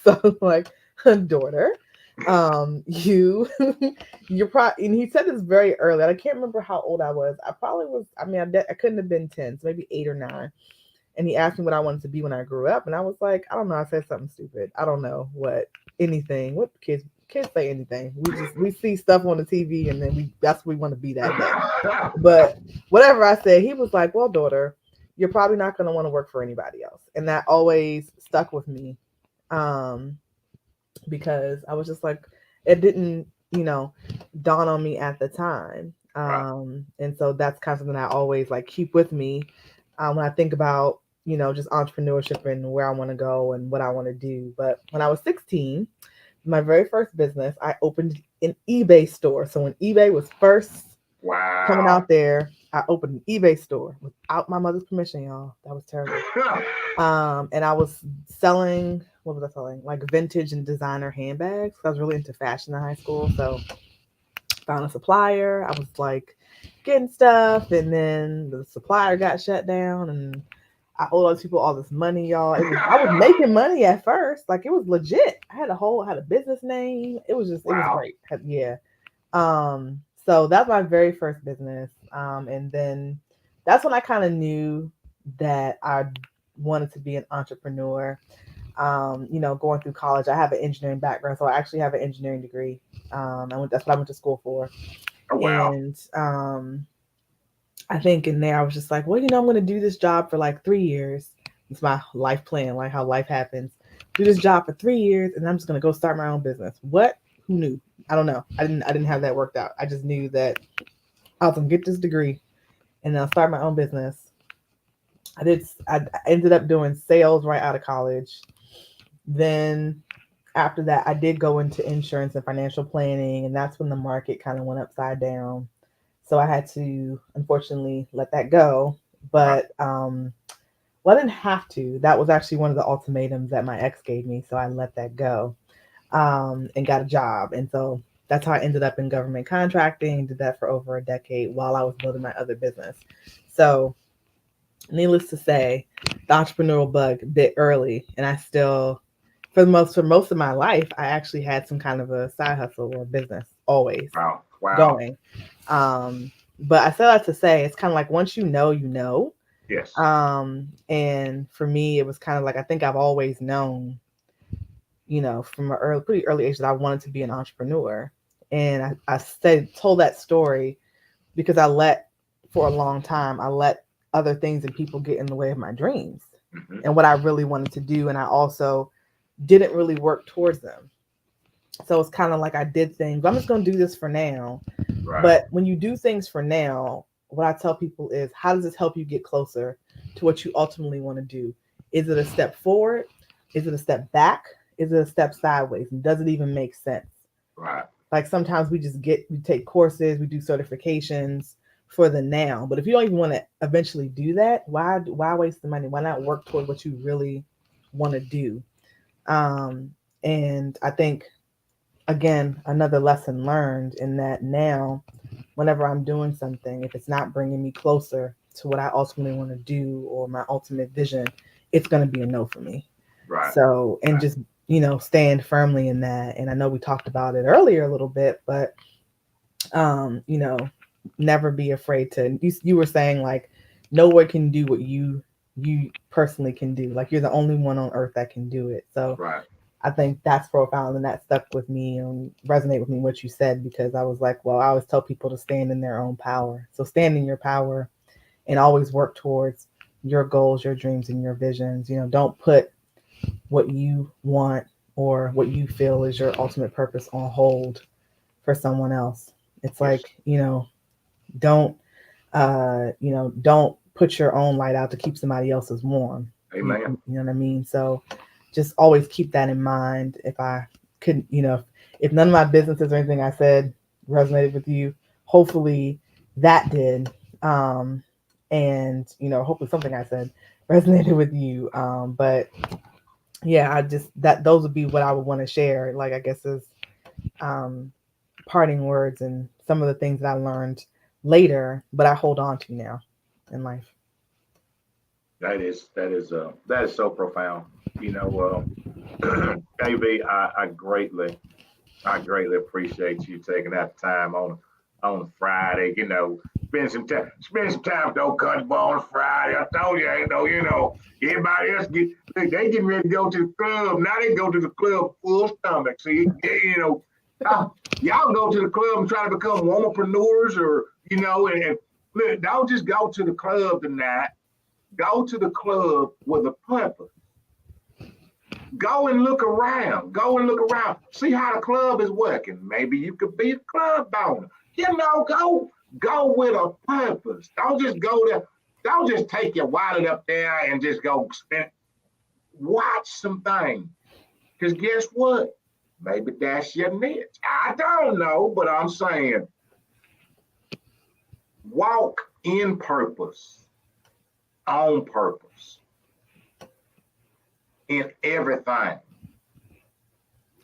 Speaker 2: So like, daughter, you you're probably, and he said this very early. I can't remember how old I was. I probably was, I mean, I couldn't have been 10, so maybe 8 or 9. And he asked me what I wanted to be when I grew up. And I was like, I don't know. I said something stupid. I don't know anything. What kids say anything. We see stuff on the TV and then that's what we want to be that day. But whatever I said, he was like, well, daughter, you're probably not going to want to work for anybody else. And that always stuck with me. Because I was just like, it didn't, dawn on me at the time. And so that's kind of something I always like keep with me when I think about, just entrepreneurship and where I want to go and what I want to do. But when I was 16, my very first business, I opened an eBay store. So when eBay was first coming out there, I opened an eBay store without my mother's permission, y'all. That was terrible. And I was selling, what was I selling? Like vintage and designer handbags. I was really into fashion in high school. So found a supplier. I was like getting stuff, and then the supplier got shut down, and I owed other people all this money, y'all. I was making money at first. Like it was legit. I had a business name. It was great. Yeah. So that's my very first business. And then that's when I kind of knew that I wanted to be an entrepreneur. Going through college, I have an engineering background, so I actually have an engineering degree. That's what I went to school for.
Speaker 1: Oh, wow.
Speaker 2: And I think in there I was just like, well, I'm going to do this job for like 3 years. It's my life plan, like how life happens. Do this job for 3 years, and I'm just going to go start my own business. What? Who knew? I don't know. I didn't have that worked out. I just knew that I was going to get this degree, and then I'll start my own business. I ended up doing sales right out of college. Then after that, I did go into insurance and financial planning, and that's when the market kind of went upside down. So I had to, unfortunately, let that go. But I didn't have to. That was actually one of the ultimatums that my ex gave me. So I let that go and got a job. And so that's how I ended up in government contracting. Did that for over a decade while I was building my other business. So needless to say, the entrepreneurial bug bit early, and I still, for most of my life, I actually had some kind of a side hustle or business always going. But I say that to say it's kind of like once you know.
Speaker 1: Yes.
Speaker 2: And for me, it was kind of like I think I've always known, from an pretty early age that I wanted to be an entrepreneur. And I told that story because for a long time, I let other things and people get in the way of my dreams and what I really wanted to do. And I also didn't really work towards them. So it's kind of like I did things. I'm just going to do this for now. Right. But when you do things for now, what I tell people is, how does this help you get closer to what you ultimately want to do? Is it a step forward? Is it a step back? Is it a step sideways? And does it even make sense?
Speaker 1: Right.
Speaker 2: Like sometimes we take courses, we do certifications for the now. But if you don't even want to eventually do that, why waste the money? Why not work toward what you really want to do? And I think, again, another lesson learned in that now, whenever I'm doing something, if it's not bringing me closer to what I ultimately want to do or my ultimate vision, it's going to be a no for me.
Speaker 1: Right.
Speaker 2: So, and just, stand firmly in that. And I know we talked about it earlier a little bit, but, never be afraid to, you were saying like, no one can do what you personally can do. Like you're the only one on earth that can do it. So
Speaker 1: right.
Speaker 2: I think that's profound, and that stuck with me and resonate with me what you said, because I was like, well, I always tell people to stand in their own power. So stand in your power and always work towards your goals, your dreams, and your visions. Don't put what you want or what you feel is your ultimate purpose on hold for someone else. It's like, don't put your own light out to keep somebody else's warm.
Speaker 1: Amen.
Speaker 2: You know what I mean? So just always keep that in mind. If I couldn't, if none of my businesses or anything I said resonated with you, hopefully that did. And, hopefully something I said resonated with you. But yeah, those would be what I would want to share. Like, I guess is parting words and some of the things that I learned later, but I hold on to now in life.
Speaker 1: That is so profound. KB, I greatly appreciate you taking that time on Friday. Spend some time with old country boy on a Friday. I told you, everybody else they getting ready to go to the club. Now they go to the club full stomach. See, y'all go to the club and try to become womanpreneurs, or and look, don't just go to the club tonight. Go to the club with a purpose. Go and look around. See how the club is working. Maybe you could be a club owner. Go with a purpose. Don't just go there. Don't just take your wallet up there and just go spend. Watch some things. Because guess what? Maybe that's your niche. I don't know, but I'm saying walk in purpose, on purpose, in everything.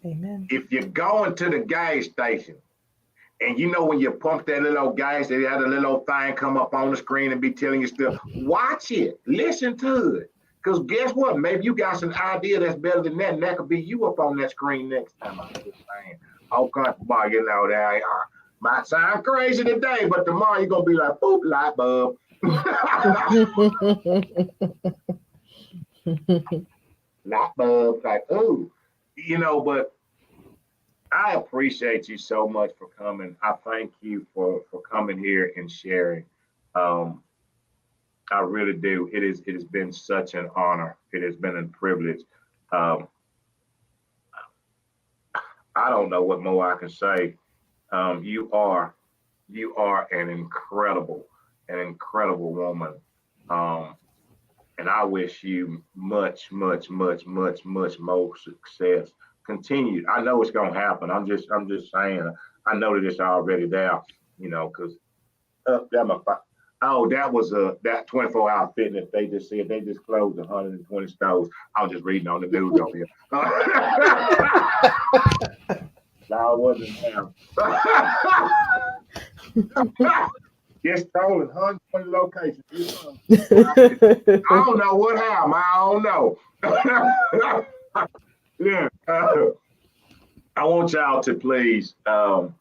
Speaker 2: Amen.
Speaker 1: If you're going to the gas station, and when you pump that little gas, they have a little thing come up on the screen and be telling you stuff. Watch it, listen to it. Because guess what? Maybe you got some idea that's better than that, and that could be you up on that screen next time. I'm just saying. Okay, boy, that might sound crazy today, but tomorrow you're going to be like, boop, light bulb. Light bulb, like, ooh. But I appreciate you so much for coming. I thank you for coming here and sharing. I really do. It has been such an honor. It has been a privilege. I don't know what more I can say. You are an incredible woman. And I wish you much more success. Continued. I know it's gonna happen. I'm just saying. I know that it's already there. Because that was that 24-hour fitness. They just said they just closed 120 stores. I was just reading on the news over here. No, it wasn't them. Just stolen 120 locations. I don't know what happened. I don't know. Yeah. I want y'all to please, y'all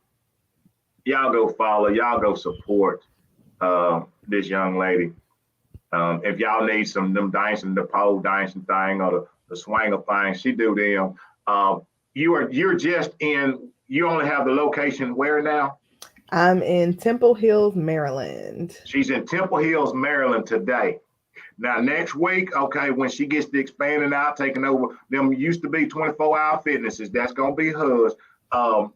Speaker 1: go follow, y'all go support this young lady. If y'all need some them dancing, the pole dancing thing or the swinger thing, she do them. You only have the location where now?
Speaker 2: I'm in Temple Hills, Maryland.
Speaker 1: She's in Temple Hills, Maryland today. Now, next week, okay, when she gets to expanding out, taking over, them used to be 24-hour fitnesses. That's going to be hers.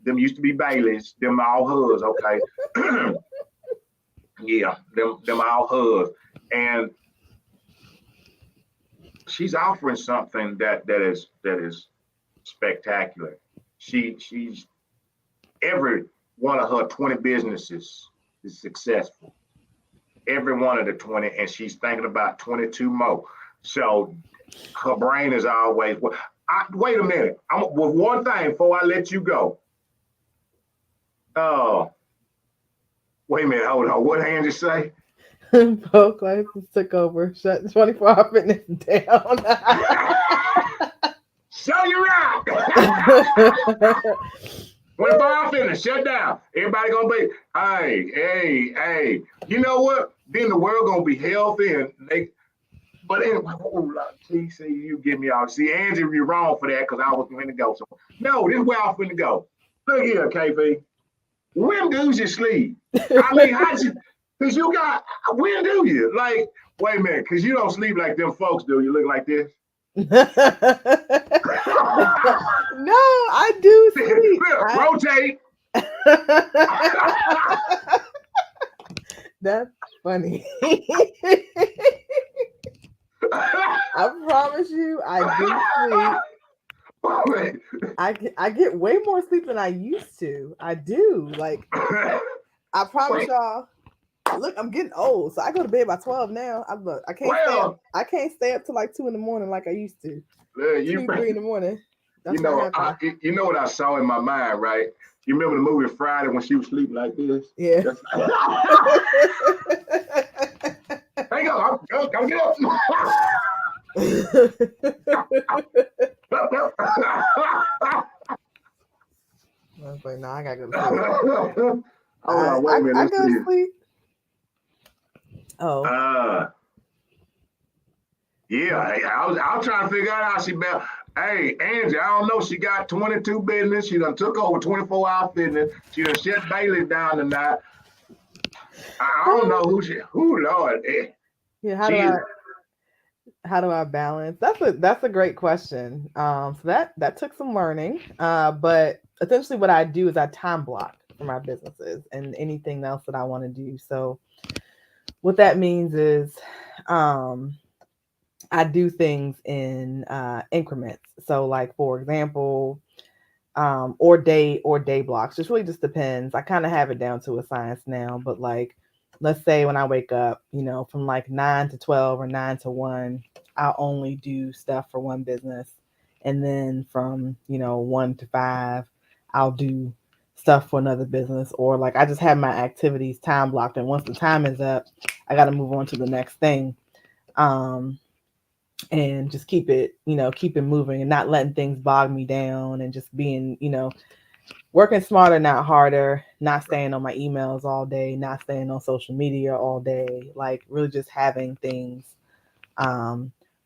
Speaker 1: Them used to be Bailey's. Them all hers, okay? Yeah, them all hers. And she's offering something that is spectacular. She's every one of her 20 businesses is successful. Every one of the 20, and she's thinking about 22 more. So her brain is always, wait a minute. With one thing before I let you go. Wait a minute, hold on. What hand you say?
Speaker 2: Both classes took over, shut 24-hour fitness down.
Speaker 1: So you're right. 24-hour fitness shut down. Everybody gonna be, hey. You know what? Then the world gonna be healthy and but anyway, see, you get me off. See, Angie, you're wrong for that because I was going to go. So no, this is where I was going to go. Look here, KV. When do you sleep? I mean, because when do you? Like, wait a minute, because you don't sleep like them folks do. You look like this.
Speaker 2: No, I do sleep.
Speaker 1: Rotate.
Speaker 2: That's funny. I promise you, I do sleep. I get way more sleep than I used to. I do. Like, I promise y'all. Look, I'm getting old, so I go to bed by 12 now. I can't stay up till like 2 a.m. like I used to. 2, 3 in the morning. That's
Speaker 1: you know what I saw in my mind, right? You remember the movie Friday when she was sleeping like this?
Speaker 2: Yeah.
Speaker 1: Hang on, I'm get up.
Speaker 2: I was like, no, I gotta go to sleep.
Speaker 1: Hold on, wait a minute.
Speaker 2: I go to sleep. Oh.
Speaker 1: Yeah, hey, I was trying to figure out how she built. Hey, Angie, I don't know. She got 22 business. She done took over 24-hour fitness. She done shut Bailey down tonight. I don't know who Lord.
Speaker 2: Yeah,
Speaker 1: She
Speaker 2: how do I balance? That's a great question. So that took some learning. But essentially what I do is I time block for my businesses and anything else that I want to do. So what that means is I do things in increments. So like for example, or day blocks. Just really just depends. I kind of have it down to a science now, but like let's say when I wake up, from like 9 to 12 or 9 to 1, I'll only do stuff for one business. And then from, 1 to 5, I'll do stuff for another business, or like I just have my activities time blocked, and once the time is up, I got to move on to the next thing. And just keep it moving and not letting things bog me down, and just being, working smarter, not harder, not staying on my emails all day, not staying on social media all day, like really just having things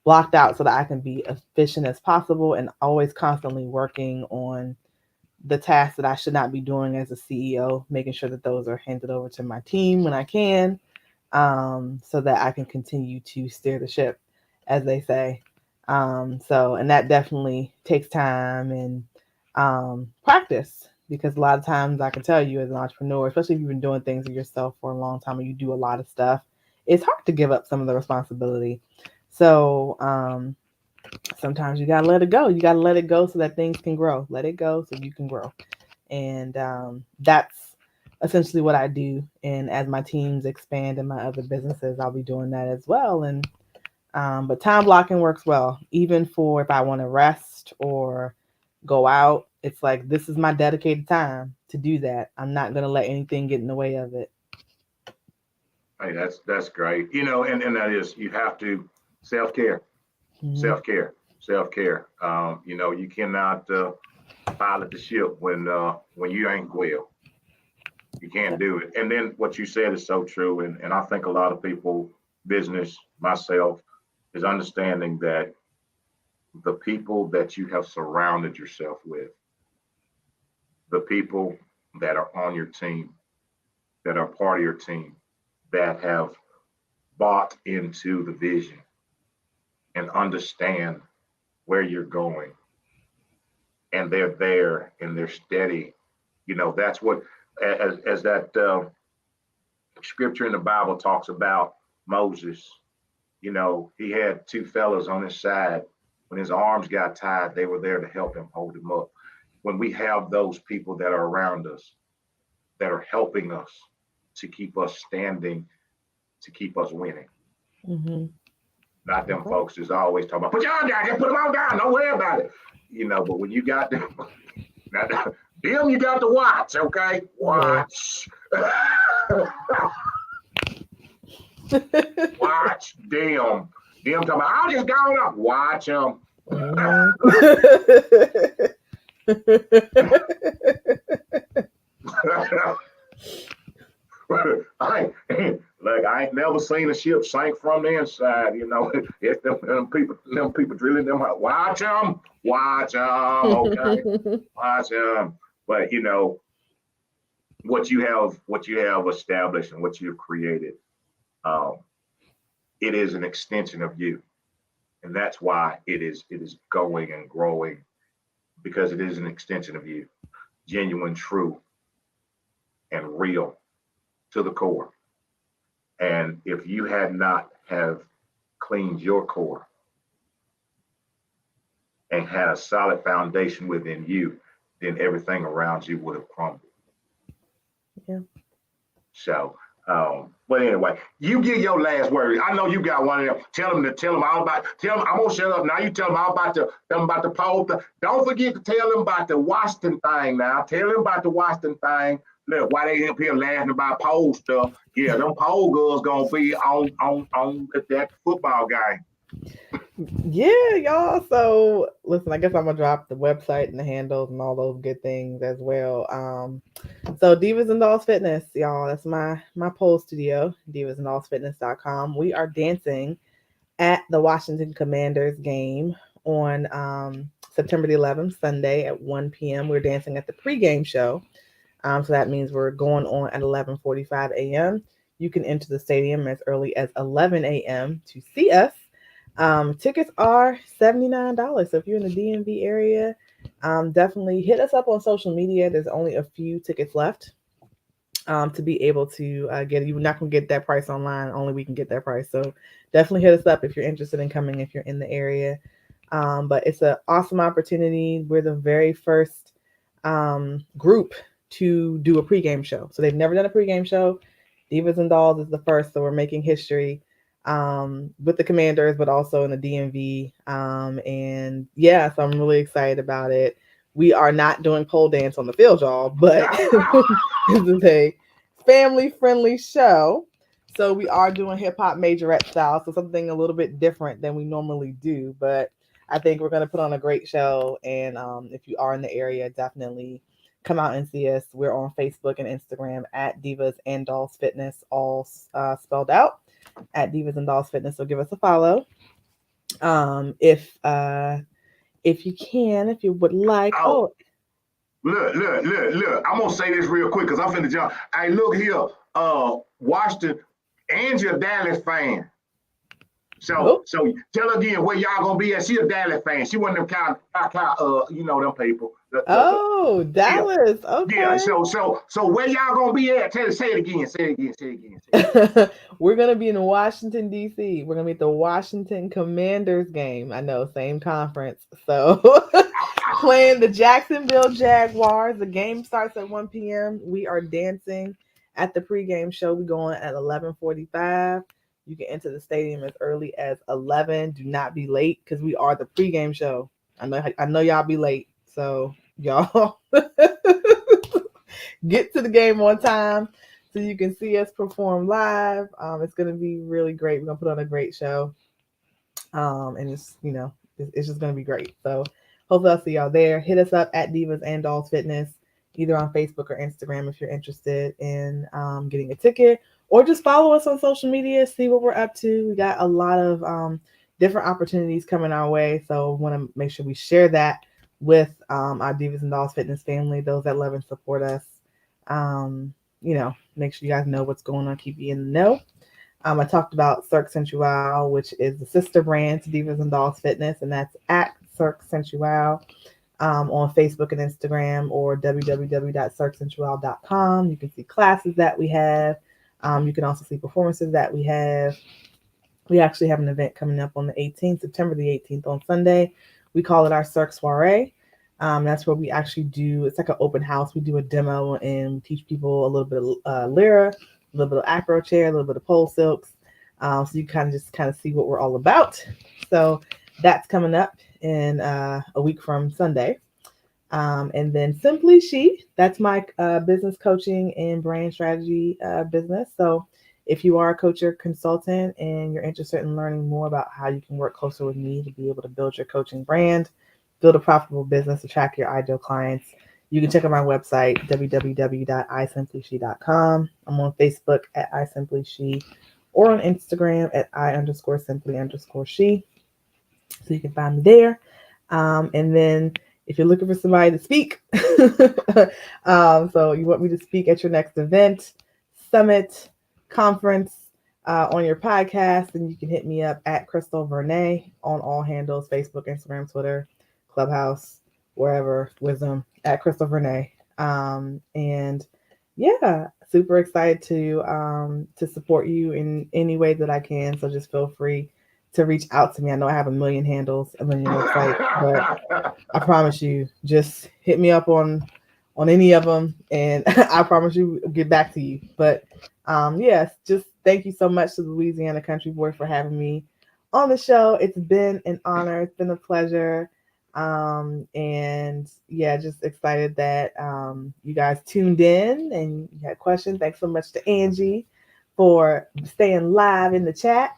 Speaker 2: blocked out so that I can be efficient as possible, and always constantly working on the tasks that I should not be doing as a CEO, making sure that those are handed over to my team when I can, so that I can continue to steer the ship, as they say. And that definitely takes time and practice, because a lot of times I can tell you as an entrepreneur, especially if you've been doing things for yourself for a long time and you do a lot of stuff, it's hard to give up some of the responsibility. So sometimes you got to let it go. You got to let it go so that things can grow. Let it go so you can grow. And that's essentially what I do. And as my teams expand in my other businesses, I'll be doing that as well. And but time blocking works well, even for if I want to rest or go out. It's like, this is my dedicated time to do that. I'm not going to let anything get in the way of it.
Speaker 1: Hey, that's great. And that is, you have to self-care,
Speaker 2: Mm-hmm.
Speaker 1: self-care. You cannot pilot the ship when you ain't well. You can't do it. And then what you said is so true. And I think a lot of people, business, myself, is understanding that the people that you have surrounded yourself with, the people that are on your team, that are part of your team, that have bought into the vision and understand where you're going, and they're there and they're steady. That's what, as that scripture in the Bible talks about Moses. He had two fellows on his side. When his arms got tired, they were there to help him hold him up. When we have those people that are around us, that are helping us to keep us standing, to keep us winning.
Speaker 2: Mm-hmm.
Speaker 1: Not them folks that's always talking about, put your arm down, just put them on down, don't worry about it. But when you got them, them you got to watch, okay? Watch. Watch them. Them talking about, I'll just go up. Watch them. I ain't never seen a ship sink from the inside. It's them people drilling them out. Watch them, okay, watch them. But what you have established and what you've created, it is an extension of you, and that's why it is going and growing, because it is an extension of you, genuine, true, and real to the core. And if you had not have cleaned your core and had a solid foundation within you, then everything around you would have crumbled.
Speaker 2: Yeah.
Speaker 1: So, but anyway, you get your last word. I know you got one of them. Tell them all about. Tell them I'm gonna shut up now. You tell them all about the poll. Don't forget to tell them about the Washington thing. Now, tell them about the Washington thing. Look, why they up here laughing about poll stuff? Yeah, them poll girls gonna be on at that football game.
Speaker 2: Yeah, y'all. So listen, I guess I'm gonna drop the website and the handles and all those good things as well. So Divas and Dolls Fitness, y'all. That's my pole studio, divasanddollsfitness.com. We are dancing at the Washington Commanders game on September the 11th, Sunday at 1 p.m. We're dancing at the pregame show. So that means we're going on at 11:45 a.m. You can enter the stadium as early as 11 a.m. to see us. Tickets are $79. So if you're in the DMV area, definitely hit us up on social media. There's only a few tickets left to be able to get it. You're not going to get that price online. Only we can get that price. So definitely hit us up if you're interested in coming, if you're in the area. But it's an awesome opportunity. We're the very first group to do a pregame show. So they've never done a pregame show. Divas and Dolls is the first. So we're making history with the Commanders, but also in the DMV. And yeah, so I'm really excited about it. We are not doing pole dance on the field, y'all, but this is a family friendly show. So we are doing hip hop majorette style. So something a little bit different than we normally do. But I think we're going to put on a great show. And if you are in the area, definitely come out and see us. We're on Facebook and Instagram at Divas and Dolls Fitness, all spelled out at Divas and Dolls Fitness. So give us a follow. If you can, if you would like.
Speaker 1: Oh, look. I'm gonna say this real quick because I'm finna jump. Hey, look here. Washington, Angie a Dallas fan. So tell her again where y'all gonna be at. She a Dallas fan. She one of them kind them people.
Speaker 2: Dallas.
Speaker 1: Yeah.
Speaker 2: Okay.
Speaker 1: So where y'all gonna be at? Say it again.
Speaker 2: We're gonna be in Washington, D.C. We're gonna be at the Washington Commanders game. I know, same conference. So playing the Jacksonville Jaguars. The game starts at 1 p.m. We are dancing at the pregame show. We go on at 11:45. You can enter the stadium as early as 11. Do not be late because we are the pregame show. I know y'all be late, so y'all get to the game on time so you can see us perform live. It's gonna be really great. We're gonna put on a great show, and it's just gonna be great. So hopefully I'll see y'all there. Hit us up at Divas and Dolls Fitness, either on Facebook or Instagram if you're interested in getting a ticket, or just follow us on social media, see what we're up to. We got a lot of different opportunities coming our way, so want to make sure we share that with our Divas and Dolls Fitness family, those that love and support us. Make sure you guys know what's going on, keep you in the know. I talked about Cirque Sensual, which is the sister brand to Divas and Dolls Fitness, and that's at Cirque Sensual on Facebook and Instagram, or www.cirquesensual.com. You can see classes that we have. You can also see performances that we have. We actually have an event coming up on the 18th, September the 18th on Sunday. We call it our Cirque Soiree. That's where we actually it's like an open house. We do a demo and teach people a little bit of lyra, a little bit of acro chair, a little bit of pole silks. So you kind of see what we're all about. So that's coming up in a week from Sunday. And then Simply She, that's my business coaching and brand strategy business. So if you are a coach or consultant and you're interested in learning more about how you can work closer with me to be able to build your coaching brand, build a profitable business, attract your ideal clients, you can check out my website, www.isimplyShe.com. I'm on Facebook at isimplyShe, or on Instagram at I_simply_she. So you can find me there. And then if you're looking for somebody to speak, so you want me to speak at your next event, summit, conference, on your podcast, then you can hit me up at Krystal Vernee on all handles: Facebook, Instagram, Twitter, Clubhouse, wherever. Wisdom at Krystal Vernee. And yeah, super excited to support you in any way that I can. So just feel free to reach out to me. I know I have a million handles, a million websites, but I promise you, just hit me up on any of them, and I promise you I'll get back to you. But yes, just thank you so much to the Louisiana Country Boy for having me on the show. It's been an honor. It's been a pleasure. And yeah, just excited that you guys tuned in and you had questions. Thanks so much to Angie for staying live in the chat.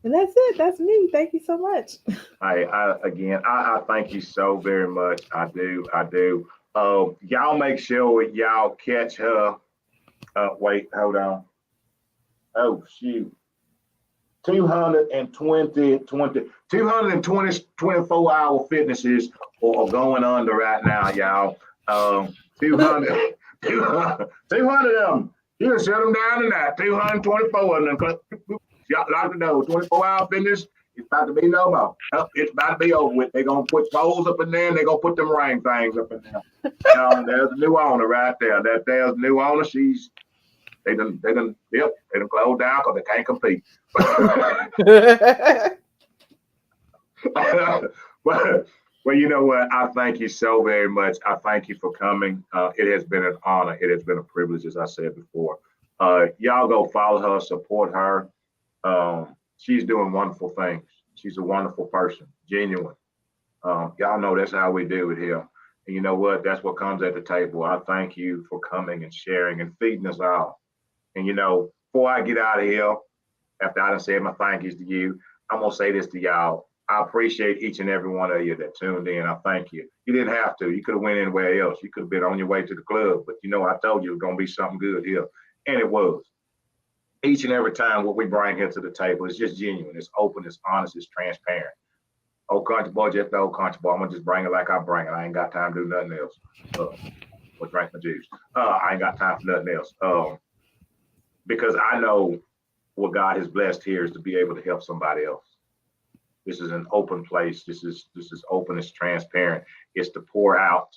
Speaker 2: And that's it. That's me. Thank you so much.
Speaker 1: I thank you so very much. I do. I do. Y'all make sure y'all catch her. Wait, hold on. Oh, shoot. 224 hour fitnesses are going under right now, y'all. 200, 200 of them. You can shut them down tonight. 224 of them. Lock the door. 24-hour fitness. It's about to be no more. It's about to be over with. They're going to put poles up in there and they're going to put them ring things up in there. There's a new owner right there. There's a new owner. They done closed down because they can't compete. Well, you know what? I thank you so very much. I thank you for coming. It has been an honor. It has been a privilege, as I said before. Y'all go follow her, support her. She's doing wonderful things. She's a wonderful person, genuine. Y'all know that's how we do it here. And you know what? That's what comes at the table. I thank you for coming and sharing and feeding us all. And before I get out of here, after I done said my thank yous to you, I'm gonna say this to y'all. I appreciate each and every one of you that tuned in. I thank you. You didn't have to. You could have went anywhere else. You could have been on your way to the club, but I told you it was gonna be something good here, and it was. Each and every time, what we bring here to the table is just genuine. It's open. It's honest. It's transparent. Old country boy, just the old country boy. I'm gonna just bring it like I bring it. I ain't got time to do nothing else. Or drink my juice. I ain't got time for nothing else. Because I know what God has blessed here is to be able to help somebody else. This is an open place. This is open. It's transparent. It's to pour out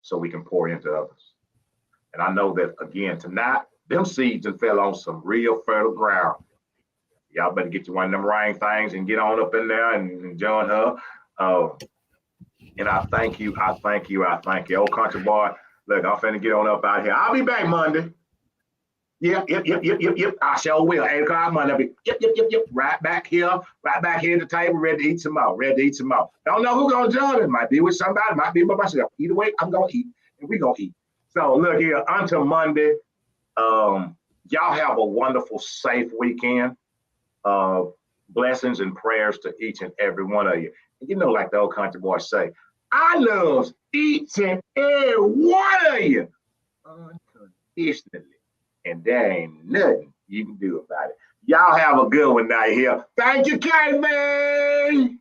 Speaker 1: so we can pour into others. And I know that again tonight, them seeds and fell on some real fertile ground. Y'all better get you one of them ring things and get on up in there and join her. And I thank you. I thank you. I thank you. Old country boy, look, I'm finna get on up out here. I'll be back Monday. Yep. I sure will. 8 o'clock Monday. I'll be yep. Right back here at the table, ready to eat some more. Don't know who's gonna join it. Might be with somebody, might be by myself. Either way, I'm gonna eat, and we gonna eat. So look here, until Monday. Y'all have a wonderful, safe weekend. Blessings and prayers to each and every one of you. And like the old country boys say, I love each and every one of you unconditionally. And there ain't nothing you can do about it. Y'all have a good one night here. Thank you, Katie.